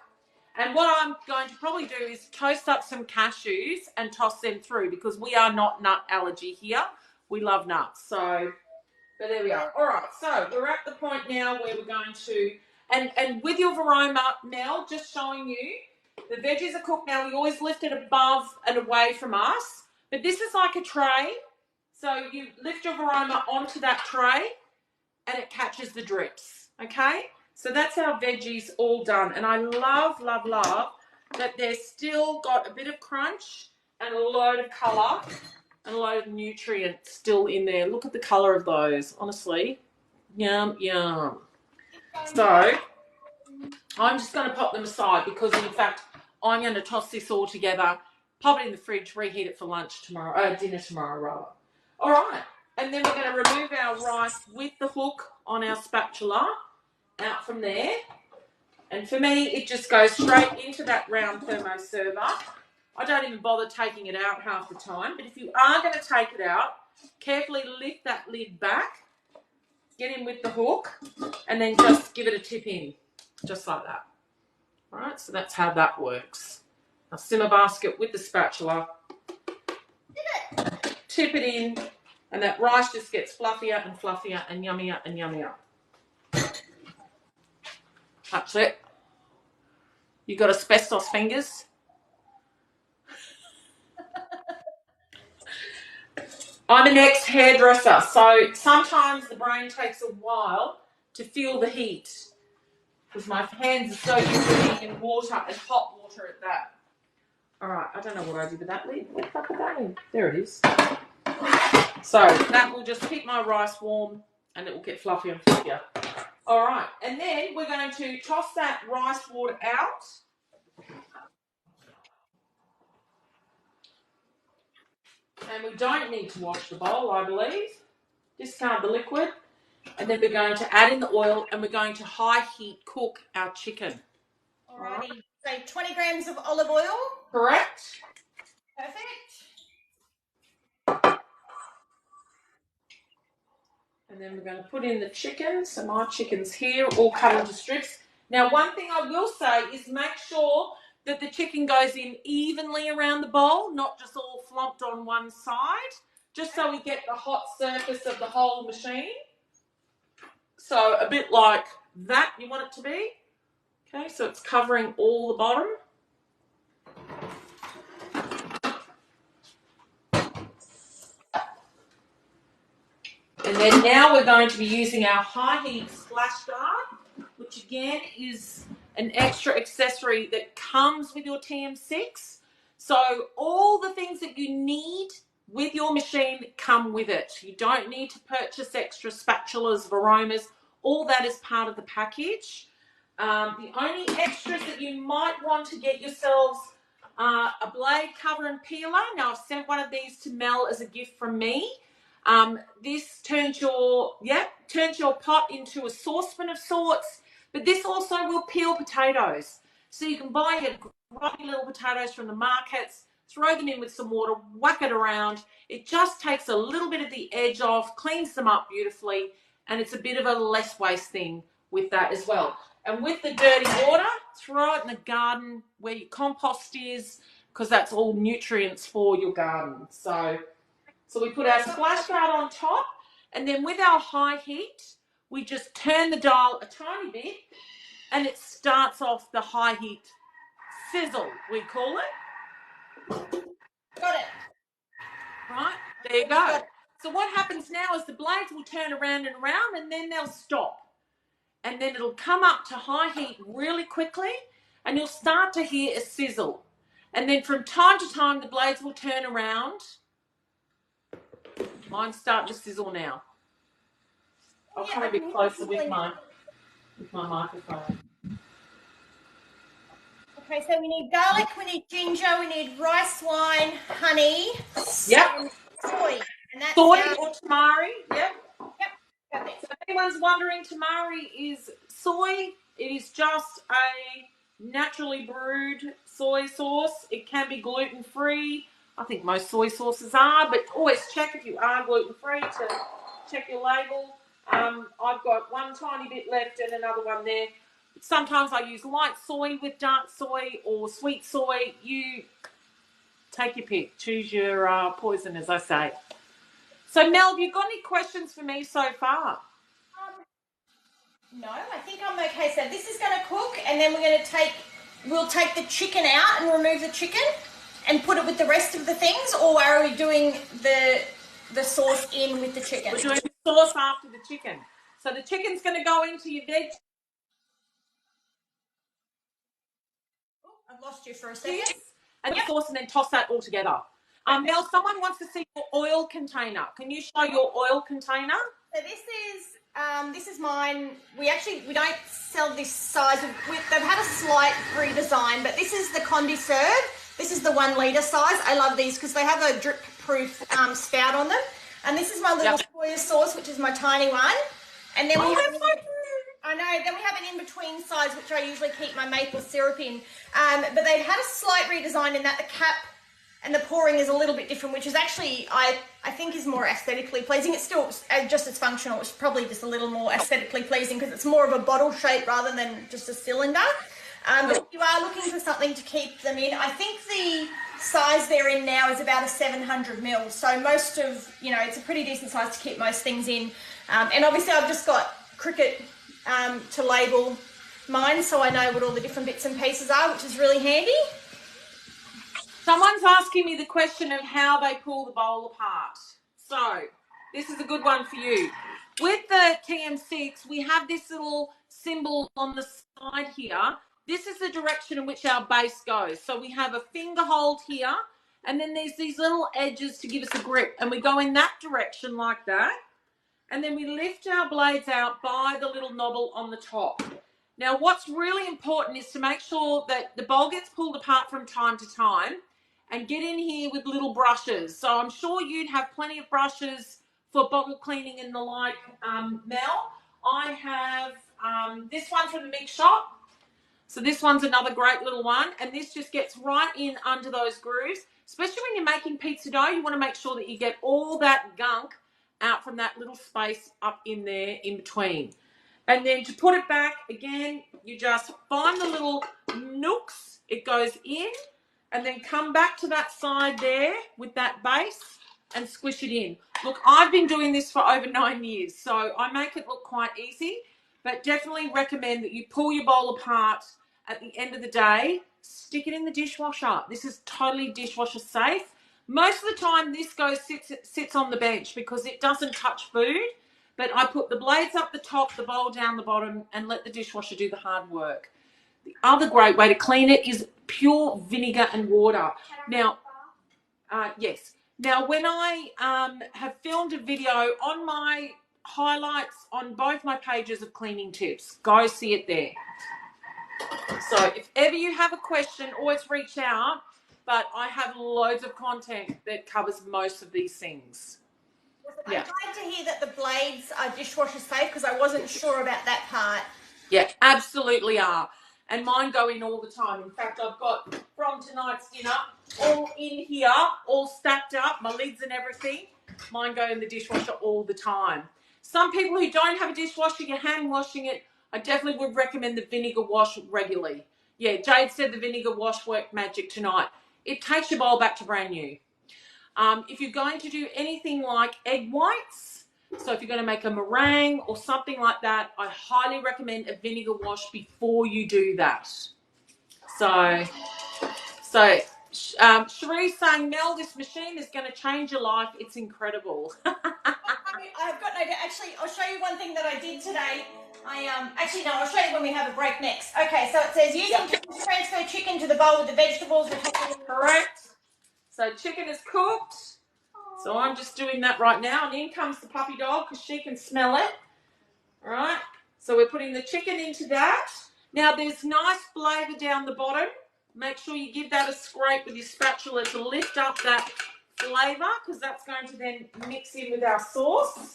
And what I'm going to probably do is toast up some cashews and toss them through because we are not nut allergy here. We love nuts. So, but there we are. All right. So we're at the point now where we're going to, and with your Varoma, Mel, just showing you, the veggies are cooked now. We always lift it above and away from us. But this is like a tray. So you lift your Varoma onto that tray and it catches the drips. Okay? So that's our veggies all done. And I love, love, love that they're still got a bit of crunch and a load of colour and a load of nutrients still in there. Look at the colour of those, honestly. Yum, yum. So I'm just going to pop them aside because, in fact, I'm going to toss this all together, pop it in the fridge, reheat it for lunch tomorrow, dinner tomorrow, rather. All right. And then we're going to remove our rice with the hook on our spatula out from there. And for me, it just goes straight into that round thermo server. I don't even bother taking it out half the time. But if you are going to take it out, carefully lift that lid back, get in with the hook, and then just give it a tip in, just like that. All right, so that's how that works. Now simmer basket with the spatula. Tip it in, and that rice just gets fluffier and fluffier and yummier and yummier. That's it. You got asbestos fingers? I'm an ex-hairdresser, so sometimes the brain takes a while to feel the heat because my hands are so used to being in water and hot water at that. All right, I don't know what I did with that lid. Where the fuck is that in? There it is. So that will just keep my rice warm and it will get fluffier and fluffier. All right, and then we're going to toss that rice water out. And we don't need to wash the bowl, I believe. Discard the liquid. And then we're going to add in the oil and we're going to high heat cook our chicken. Alrighty. So 20 grams of olive oil. Correct. Perfect. And then we're going to put in the chicken. So my chicken's here, all cut into strips. Now, one thing I will say is make sure that the chicken goes in evenly around the bowl, not just all flopped on one side, just so we get the hot surface of the whole machine. So a bit like that you want it to be. Okay, so it's covering all the bottom. And then now we're going to be using our high heat splash guard, which again is an extra accessory that comes with your TM6. So all the things that you need with your machine come with it. You don't need to purchase extra spatulas, Varomas. All that is part of the package. The only extras that you might want to get yourselves are a blade cover and peeler. Now I've sent one of these to Mel as a gift from me. This turns your pot into a saucepan of sorts, but this also will peel potatoes. So you can buy your grubby little potatoes from the markets, throw them in with some water, whack it around. It just takes a little bit of the edge off, cleans them up beautifully, and it's a bit of a less waste thing with that as well. And with the dirty water, throw it in the garden where your compost is, because that's all nutrients for your garden. So we put our splash guard on top, and then with our high heat, we just turn the dial a tiny bit, and it starts off the high heat sizzle, we call it. Got it. Right, there you go. So what happens now is the blades will turn around and around, and then they'll stop. And then it'll come up to high heat really quickly, and you'll start to hear a sizzle. And then from time to time, the blades will turn around. Mine's starting to sizzle now. I'll come a bit closer with my microphone. Okay, so we need garlic, we need ginger, we need rice wine, honey. Yep. And soy. And that's soy or tamari. Yep. Got it. So if anyone's wondering, tamari is soy. It is just a naturally brewed soy sauce. It can be gluten-free. I think most soy sauces are, but always check if you are gluten-free to check your label. I've got one tiny bit left and another one there. Sometimes I use light soy with dark soy or sweet soy. You take your pick. Choose your poison, as I say. So, Mel, have you got any questions for me so far? No, I think I'm okay. So this is going to cook, and then we'll take the chicken out and remove the chicken and put it with the rest of the things, or are we doing the sauce in with the chicken? We're doing the sauce after the chicken. So the chicken's going to go into your veg. I've lost you for a second. And the sauce, and then toss that all together. Mel, someone wants to see your oil container. Can you show your oil container? So this is mine. We don't sell this size. They've had a slight redesign, but this is the Condi Serve. This is the 1 litre size. I love these because they have a drip-proof spout on them. And this is my little soy sauce, which is my tiny one. And then we have then we have an in-between size, which I usually keep my maple syrup in. But they've had a slight redesign in that the cap and the pouring is a little bit different, which is actually, I think, is more aesthetically pleasing. It's still just as functional. It's probably just a little more aesthetically pleasing because it's more of a bottle shape rather than just a cylinder. But if you are looking for something to keep them in, I think the size they're in now is about a 700 ml. So most of, it's a pretty decent size to keep most things in. And obviously I've just got Cricut to label mine so I know what all the different bits and pieces are, which is really handy. Someone's asking me the question of how they pull the bowl apart. So this is a good one for you. With the TM6, we have this little symbol on the side here. This is the direction in which our base goes. So we have a finger hold here, and then there's these little edges to give us a grip. And we go in that direction like that. And then we lift our blades out by the little knobble on the top. Now, what's really important is to make sure that the bowl gets pulled apart from time to time and get in here with little brushes. So I'm sure you'd have plenty of brushes for bottle cleaning and the like, Mel. I have this one from the Mix Shop. So this one's another great little one. And this just gets right in under those grooves. Especially when you're making pizza dough, you want to make sure that you get all that gunk out from that little space up in there in between. And then to put it back, again, you just find the little nooks. It goes in and then come back to that side there with that base and squish it in. Look, I've been doing this for over 9 years, so I make it look quite easy, but definitely recommend that you pull your bowl apart at the end of the day, stick it in the dishwasher. This is totally dishwasher safe. Most of the time this sits on the bench because it doesn't touch food. But I put the blades up the top, the bowl down the bottom, and let the dishwasher do the hard work. The other great way to clean it is pure vinegar and water. Now, yes. Now, when I have filmed a video on my highlights on both my pages of cleaning tips, go see it there. So if ever you have a question, always reach out. But I have loads of content that covers most of these things. I'm glad to hear that the blades are dishwasher safe because I wasn't sure about that part. Yeah, absolutely are. And mine go in all the time. In fact, I've got from tonight's dinner all in here, all stacked up, my lids and everything. Mine go in the dishwasher all the time. Some people who don't have a dishwasher, you're hand washing it, I definitely would recommend the vinegar wash regularly. Yeah, Jade said the vinegar wash worked magic tonight. It takes your bowl back to brand new. If you're going to do anything like egg whites, so if you're going to make a meringue or something like that, I highly recommend a vinegar wash before you do that. So Cherie's saying, Mel, this machine is going to change your life. It's incredible. I've got no doubt. Actually, I'll show you one thing that I did today. I'll show you when we have a break next. Okay, so it says using transfer chicken to the bowl with the vegetables. Correct. So chicken is cooked. So I'm just doing that right now. And in comes the puppy dog because she can smell it. All right. So we're putting the chicken into that. Now there's nice flavour down the bottom. Make sure you give that a scrape with your spatula to lift up that flavour because that's going to then mix in with our sauce.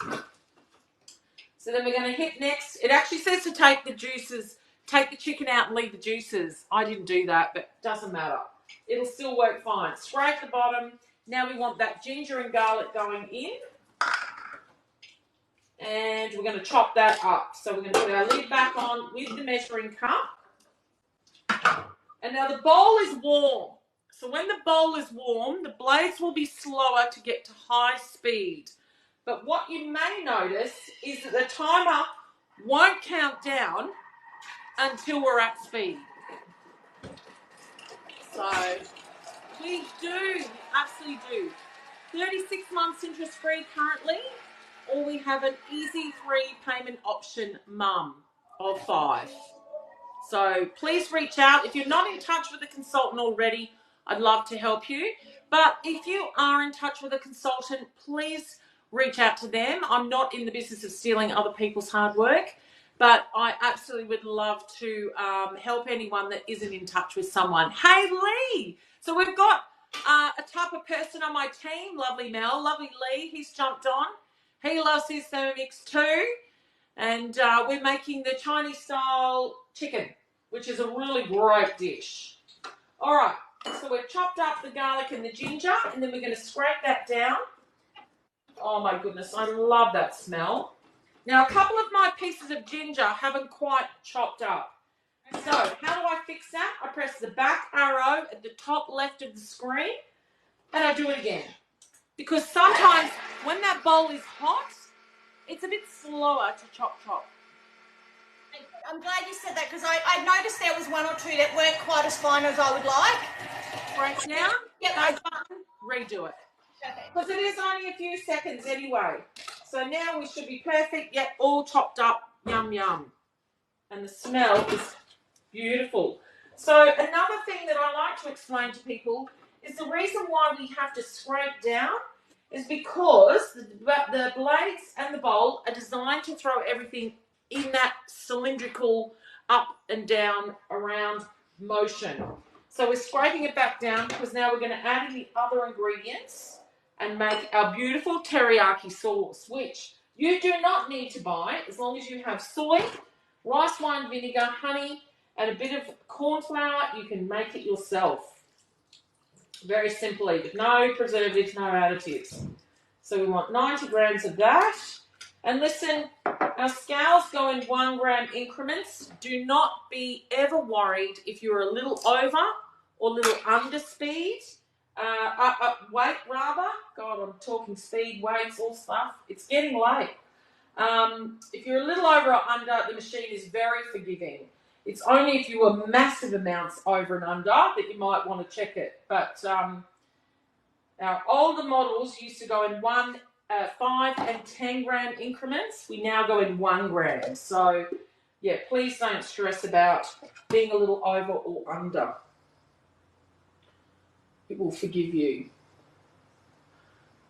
So then we're going to hit next. It actually says to take the juices, take the chicken out and leave the juices. I didn't do that, but it doesn't matter. It'll still work fine. Scrape the bottom. Now we want that ginger and garlic going in. And we're going to chop that up. So we're going to put our lid back on with the measuring cup. And now the bowl is warm. So when the bowl is warm, the blades will be slower to get to high speed. But what you may notice is that the timer won't count down until we're at speed. So we do, absolutely do. 36 months interest-free currently, or we have an easy 3 payment option, mum, of 5. So please reach out. If you're not in touch with a consultant already, I'd love to help you. But if you are in touch with a consultant, please reach out to them. I'm not in the business of stealing other people's hard work, but I absolutely would love to help anyone that isn't in touch with someone. Hey, Lee. So we've got a type of person on my team. Lovely Mel. Lovely Lee. He's jumped on. He loves his Thermomix too. And we're making the Chinese style chicken, which is a really great dish. All right, so we've chopped up the garlic and the ginger, and then we're going to scrape that down. Oh my goodness, I love that smell. Now, a couple of my pieces of ginger haven't quite chopped up. So how do I fix that? I press the back arrow at the top left of the screen, and I do it again. Because sometimes when that bowl is hot, it's a bit slower to chop. I'm glad you said that because I noticed there was 1 or 2 that weren't quite as fine as I would like. Right now, Yep. redo it. Okay. Because it is only a few seconds anyway. So now we should be perfect, yet all chopped up, yum yum. And the smell is beautiful. So another thing that I like to explain to people is the reason why we have to scrape down is because the blades and the bowl are designed to throw everything in that cylindrical up and down around motion. So we're scraping it back down because now we're going to add in the other ingredients and make our beautiful teriyaki sauce, which you do not need to buy as long as you have soy, rice wine vinegar, honey, and a bit of corn flour. You can make it yourself. Very simply, with no preservatives, no additives. So we want 90 grams of that. And listen, our scales go in 1 gram increments. Do not be ever worried if you're a little over or a little under speed. Weight rather. God, I'm talking speed, weights, all stuff. It's getting late. If you're a little over or under, the machine is very forgiving. It's only if you were massive amounts over and under that you might want to check it. But our older models used to go in 5 and 10 gram increments. We now go in 1 gram. So, yeah, please don't stress about being a little over or under. It will forgive you.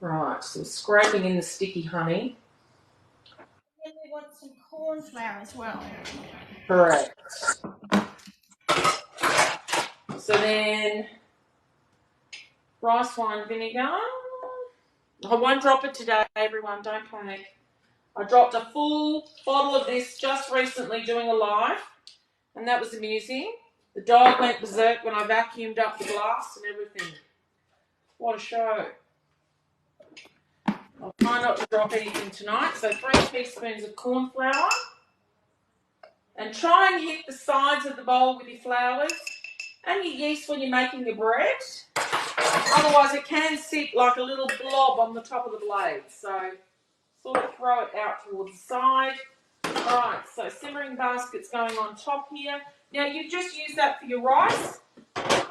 Right, so scraping in the sticky honey. Then we want some corn flour as well. Correct. So then, rice wine vinegar. I won't drop it today, everyone. Don't panic. I dropped a full bottle of this just recently doing a live, and that was amusing. The dog went berserk when I vacuumed up the glass and everything. What a show. I'll try not to drop anything tonight. So 3 teaspoons of corn flour. And try and hit the sides of the bowl with your flours and your yeast when you're making your bread. Otherwise it can sit like a little blob on the top of the blade. So sort of throw it out towards the side. Alright, so simmering basket's going on top here. Now you just use that for your rice.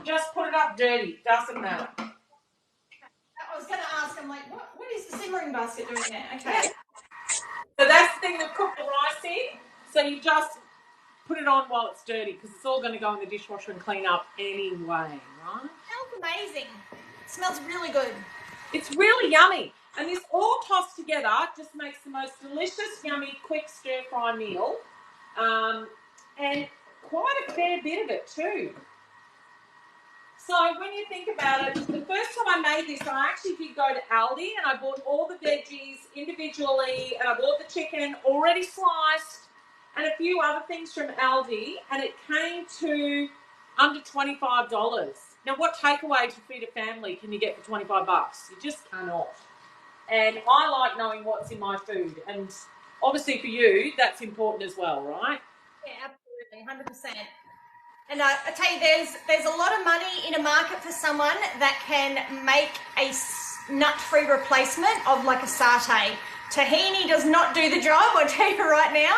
Just put it up dirty. Doesn't matter. I was going to ask, I'm like, what is the simmering basket doing there? Okay. So that's the thing, we've cooked the rice in. So you just put it on while it's dirty because it's all going to go in the dishwasher and clean up anyway, right? It smells amazing. It smells really good. It's really yummy. And this all tossed together just makes the most delicious, yummy, quick stir-fry meal. And quite a fair bit of it too. So when you think about it, the first time I made this, I actually did go to Aldi and I bought all the veggies individually and I bought the chicken already sliced and a few other things from Aldi, and it came to under $25. Now, what takeaway to feed a family can you get for $25? You just cannot. And I like knowing what's in my food, and obviously for you, that's important as well, right? Yeah, absolutely, 100%. And I tell you, there's a lot of money in a market for someone that can make a nut-free replacement of like a satay. Tahini does not do the job, I'll tell you right now.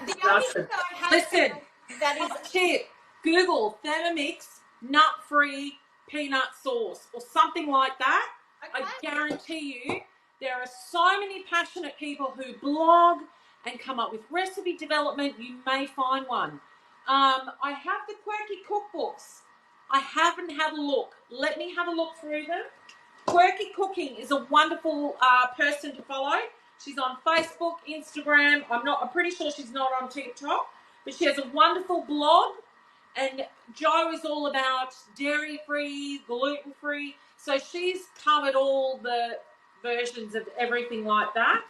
The only thing that I have Listen, that is tip, Google Thermomix nut-free peanut sauce or something like that. okay. I guarantee you there are so many passionate people who blog and come up with recipe development. You may find one. I have the quirky cookbooks. I haven't had a look. Let me have a look through them. Quirky Cooking is a wonderful person to follow. She's on Facebook, Instagram. I'm pretty sure she's not on TikTok, but she has a wonderful blog. And Jo is all about dairy-free, gluten-free. So she's covered all the versions of everything like that.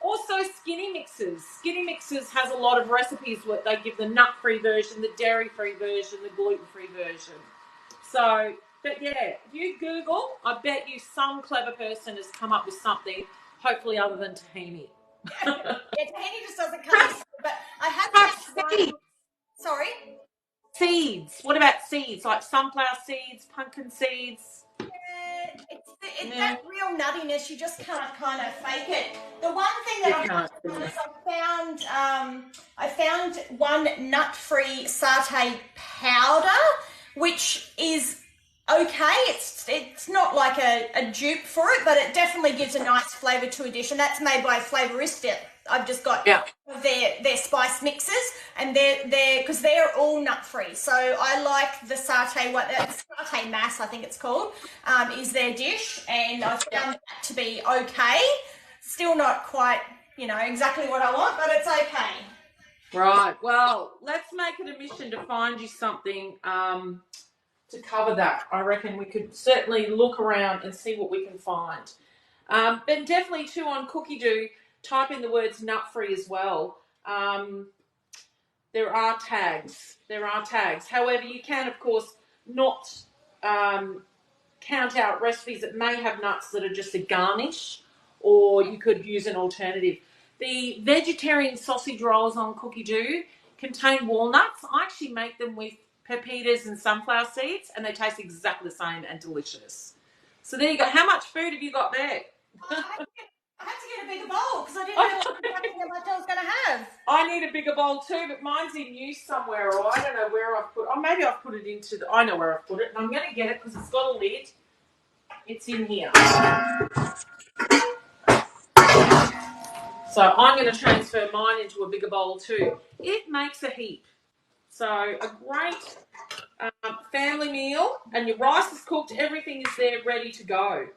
Also, Skinny Mixes. Skinny Mixes has a lot of recipes where they give the nut-free version, the dairy-free version, the gluten-free version. So, but yeah, if you Google, I bet you some clever person has come up with something, hopefully other than tahini. Yeah, tahini just doesn't come easy, but I have seeds. Sorry? Seeds. What about seeds? Like sunflower seeds, pumpkin seeds? It's that real nuttiness. You just can't kind of fake it. The one thing that I found one nut-free satay powder, which is okay. It's not like a dupe for it, but it definitely gives a nice flavour to a dish, and that's made by Flavorista. I've just got their spice mixes, and they're because they're all nut free. So I like the satay satay mass, I think it's called, is their dish, and I've found that to be okay. Still not quite, exactly what I want, but it's okay. Right. Well, let's make it a mission to find you something to cover that. I reckon we could certainly look around and see what we can find. But definitely too on Cookie Do, type in the words nut free as well. There are tags. However, you can, of course, not count out recipes that may have nuts that are just a garnish, or you could use an alternative. The vegetarian sausage rolls on Cookie Do contain walnuts. I actually make them with pepitas and sunflower seeds, and they taste exactly the same and delicious. So there you go. How much food have you got there? I had to get a bigger bowl because I didn't know how much I was going to have. I need a bigger bowl too, but mine's in use somewhere, or I don't know where I've put it. Oh, maybe I've put it into I know where I've put it, and I'm going to get it because it's got a lid. It's in here. So I'm going to transfer mine into a bigger bowl too. It makes a heap. So a great family meal, and your rice is cooked, everything is there ready to go.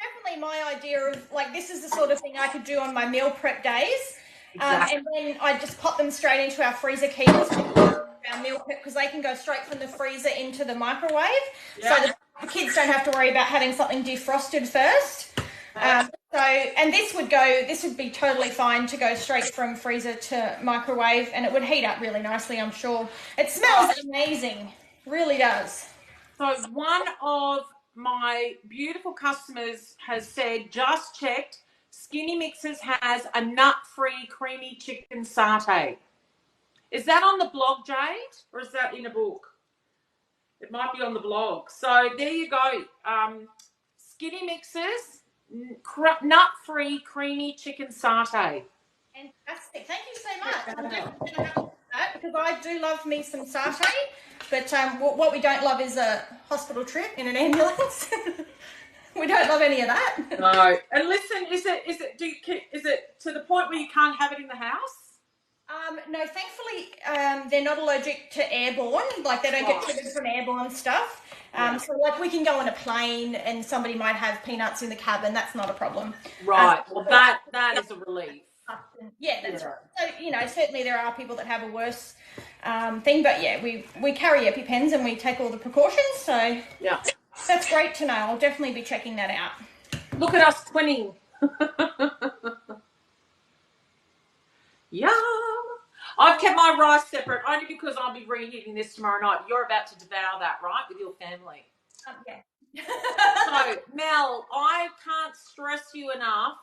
Definitely my idea of, this is the sort of thing I could do on my meal prep days. Exactly. And then I just pop them straight into our freezer keepers, our meal prep, because they can go straight from the freezer into the microwave. Yeah. So the kids don't have to worry about having something defrosted first. And this would be totally fine to go straight from freezer to microwave, and it would heat up really nicely, I'm sure. It smells amazing, really does. So one of my beautiful customers has said, just checked, Skinny Mixes has a nut-free creamy chicken satay. Is that on the blog, Jade, or is that in a book? It might be on the blog. So there you go. Skinny Mixes, nut-free creamy chicken satay. Fantastic. Thank you so much. I'm definitely going to have to do that because I do love me some satay. But what we don't love is a hospital trip in an ambulance. We don't love any of that. No. And listen, is it to the point where you can't have it in the house? No, thankfully they're not allergic to airborne. They don't get triggered from airborne stuff. So we can go on a plane and somebody might have peanuts in the cabin. That's not a problem. Right. Well, that is a relief. Yeah, that's right. So, certainly there are people that have a worse thing, but yeah, we carry EpiPens and we take all the precautions, so yeah, that's great to know. I'll definitely be checking that out. Look at us twinning. Yum! I've kept my rice separate only because I'll be reheating this tomorrow night. You're about to devour that, right, with your family? Yeah. So, Mel, I can't stress you enough.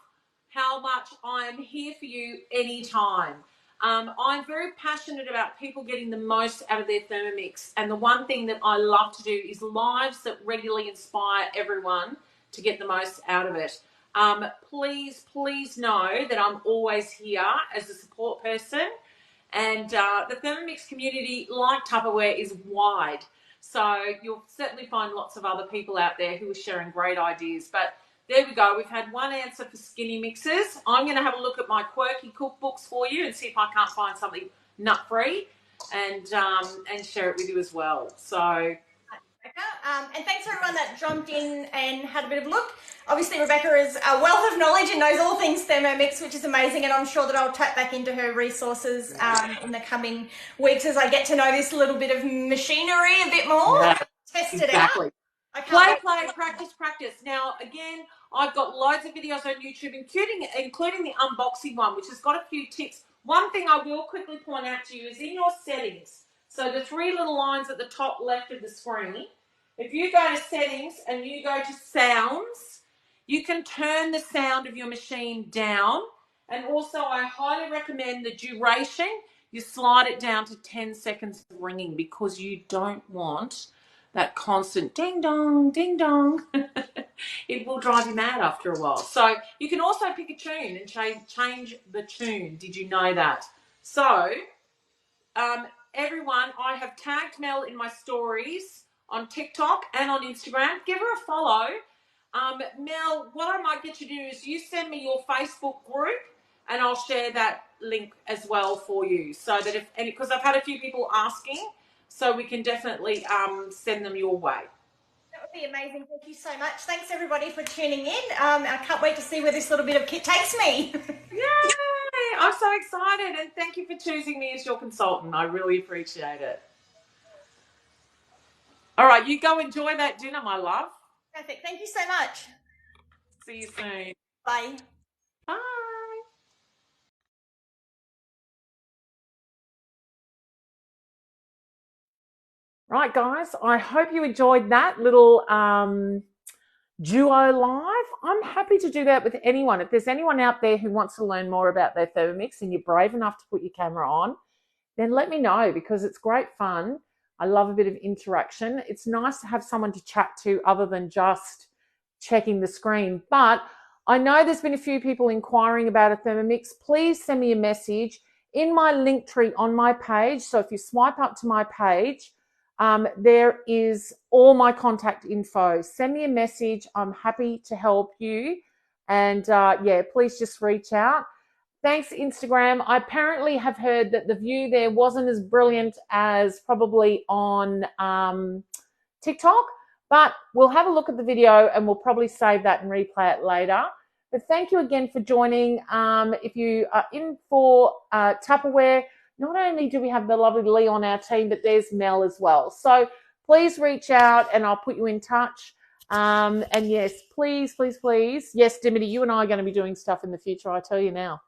how much I'm here for you anytime. I'm very passionate about people getting the most out of their Thermomix. And the one thing that I love to do is lives that regularly inspire everyone to get the most out of it. Please know that I'm always here as a support person. And the Thermomix community, like Tupperware, is wide. So you'll certainly find lots of other people out there who are sharing great ideas. But there we go. We've had one answer for skinny mixes. I'm going to have a look at my quirky cookbooks for you and see if I can't find something nut-free and share it with you as well. So... and thanks to everyone that jumped in and had a bit of a look. Obviously, Rebecca is a wealth of knowledge and knows all things Thermomix, which is amazing, and I'm sure that I'll tap back into her resources in the coming weeks as I get to know this little bit of machinery a bit more. Yeah, test it out. Play, practice. Now, again, I've got loads of videos on YouTube, including the unboxing one, which has got a few tips. One thing I will quickly point out to you is in your settings. So the three little lines at the top left of the screen, if you go to settings and you go to sounds, you can turn the sound of your machine down. And also, I highly recommend the duration. You slide it down to 10 seconds of ringing because you don't want that constant ding dong, ding dong. It will drive you mad after a while. So you can also pick a tune and change the tune. Did you know that? So everyone, I have tagged Mel in my stories on TikTok and on Instagram. Give her a follow. Mel, what I might get you to do is you send me your Facebook group and I'll share that link as well for you. So that because I've had a few people asking, so we can definitely send them your way. That would be amazing. Thank you so much. Thanks everybody for tuning in. I can't wait to see where this little bit of kit takes me. Yay! I'm so excited, and thank you for choosing me as your consultant. I really appreciate it. All right, you go enjoy that dinner, my love. Perfect. Thank you so much. See you soon. Bye. Bye. Right, guys, I hope you enjoyed that little duo live. I'm happy to do that with anyone. If there's anyone out there who wants to learn more about their Thermomix and you're brave enough to put your camera on, then let me know because it's great fun. I love a bit of interaction. It's nice to have someone to chat to other than just checking the screen. But I know there's been a few people inquiring about a Thermomix. Please send me a message in my link tree on my page. So if you swipe up to my page, there is all my contact info. Send me a message. I'm happy to help you. And yeah, please just reach out. Thanks, Instagram. I apparently have heard that the view there wasn't as brilliant as probably on TikTok, but we'll have a look at the video and we'll probably save that and replay it later. But thank you again for joining. If you are in for Tupperware, not only do we have the lovely Lee on our team, but there's Mel as well. So please reach out and I'll put you in touch. And yes, please. Yes, Dimity, you and I are going to be doing stuff in the future, I tell you now.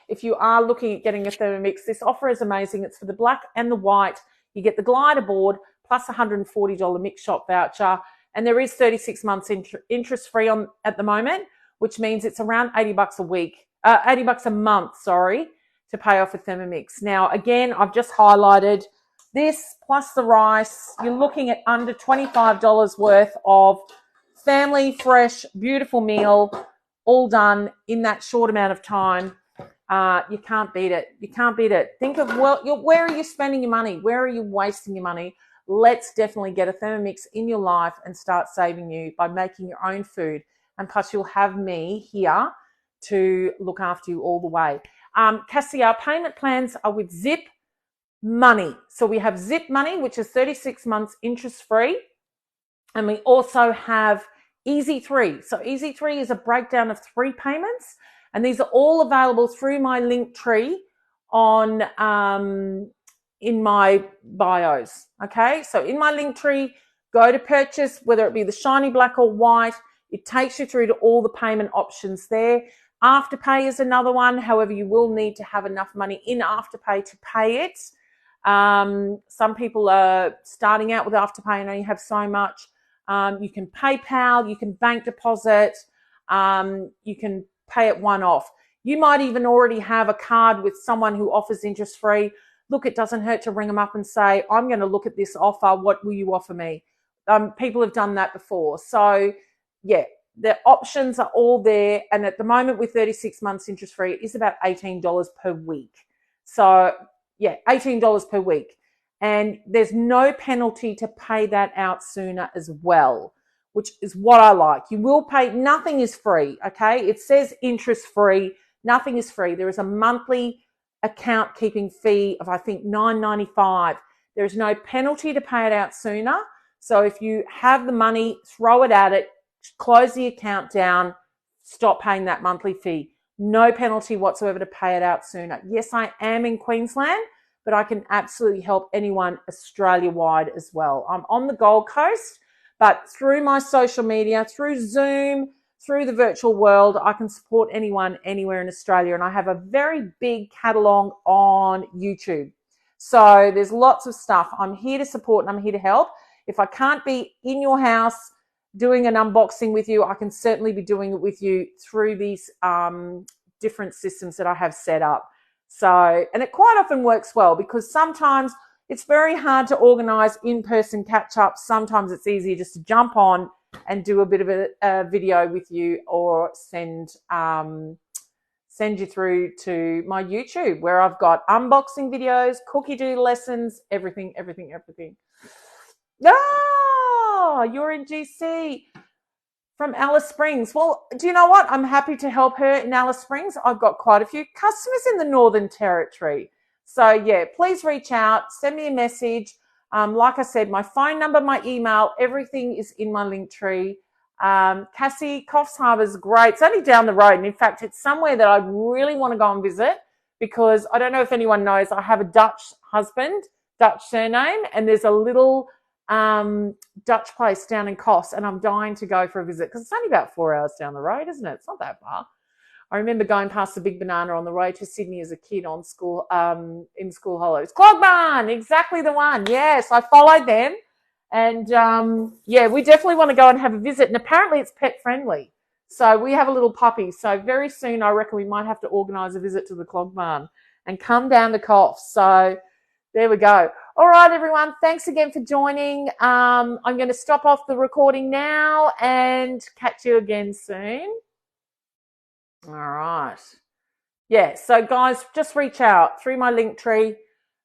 If you are looking at getting a Thermomix, this offer is amazing. It's for the black and the white. You get the glider board plus $140 mix shop voucher. And there is 36 months interest free on at the moment, which means it's around $80 a week, $80 a month, sorry, to pay off a Thermomix. Now, again, I've just highlighted this plus the rice. You're looking at under $25 worth of family, fresh, beautiful meal, all done in that short amount of time. You can't beat it. You can't beat it. Think of, well, where are you spending your money? Where are you wasting your money? Let's definitely get a Thermomix in your life and start saving you by making your own food. And plus you'll have me here to look after you all the way. Cassie, our payment plans are with Zip Money. So we have Zip Money, which is 36 months interest free. And we also have Easy 3. So Easy 3 is a breakdown of 3 payments. And these are all available through my link tree on in my bios. Okay, so in my link tree, go to purchase, whether it be the shiny black or white. It takes you through to all the payment options there. Afterpay is another one. However, you will need to have enough money in Afterpay to pay it. Some people are starting out with Afterpay and only have so much. You can PayPal, you can bank deposit, you can pay it one off. You might even already have a card with someone who offers interest free. Look, it doesn't hurt to ring them up and say, I'm going to look at this offer. What will you offer me? People have done that before. So yeah, the options are all there. And at the moment with 36 months interest free, it is about $18 per week. So yeah, $18 per week. And there's no penalty to pay that out sooner as well, which is what I like. You will pay, nothing is free, okay? It says interest free, nothing is free. There is a monthly account keeping fee of, I think, $9.95. There is no penalty to pay it out sooner. So if you have the money, throw it at it, close the account down, stop paying that monthly fee. No penalty whatsoever to pay it out sooner. Yes, I am in Queensland, but I can absolutely help anyone Australia-wide as well. I'm on the Gold Coast, but through my social media, through Zoom, through the virtual world, I can support anyone anywhere in Australia. And I have a very big catalogue on YouTube. So there's lots of stuff. I'm here to support and I'm here to help. If I can't be in your house doing an unboxing with you, I can certainly be doing it with you through these different systems that I have set up. So, and it quite often works well because sometimes it's very hard to organize in-person catch-ups. Sometimes it's easier just to jump on and do a bit of a video with you, or send you through to my YouTube where I've got unboxing videos, cookie dough lessons, everything. Oh, you're in GC from Alice Springs. Well, do you know what? I'm happy to help her in Alice Springs. I've got quite a few customers in the Northern Territory. So yeah, please reach out, send me a message. Like I said, my phone number, my email, everything is in my link tree. Cassie, Coffs Harbour is great. It's only down the road. And in fact, it's somewhere that I really want to go and visit because I don't know if anyone knows, I have a Dutch husband, Dutch surname, and there's a little Dutch place down in Coffs, and I'm dying to go for a visit because it's only about 4 hours down the road, isn't it? It's not that far. I remember going past the Big Banana on the road to Sydney as a kid on school, in school holidays. Clogbarn, exactly the one. Yes, I followed them. And yeah, we definitely want to go and have a visit. And apparently it's pet friendly. So we have a little puppy. So very soon I reckon we might have to organise a visit to the Clogbarn and come down to Coffs. So there we go. All right, everyone. Thanks again for joining. I'm going to stop off the recording now and catch you again soon. All right. Yeah, so guys, just reach out through my link tree,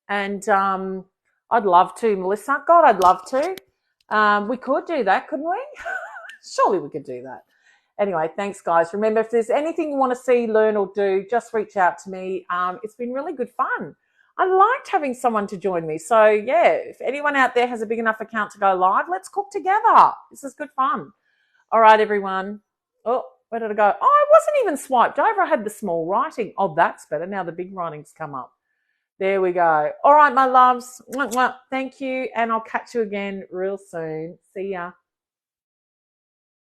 and I'd love to, Melissa. God, I'd love to. We could do that, couldn't we? Surely we could do that. Anyway, thanks, guys. Remember, if there's anything you want to see, learn, or do, just reach out to me. It's been really good fun. I liked having someone to join me. So, yeah, if anyone out there has a big enough account to go live, let's cook together. This is good fun. All right, everyone. Oh, where did I go? Oh, I wasn't even swiped over. I had the small writing. Oh, that's better. Now the big writing's come up. There we go. All right, my loves. Thank you, and I'll catch you again real soon. See ya.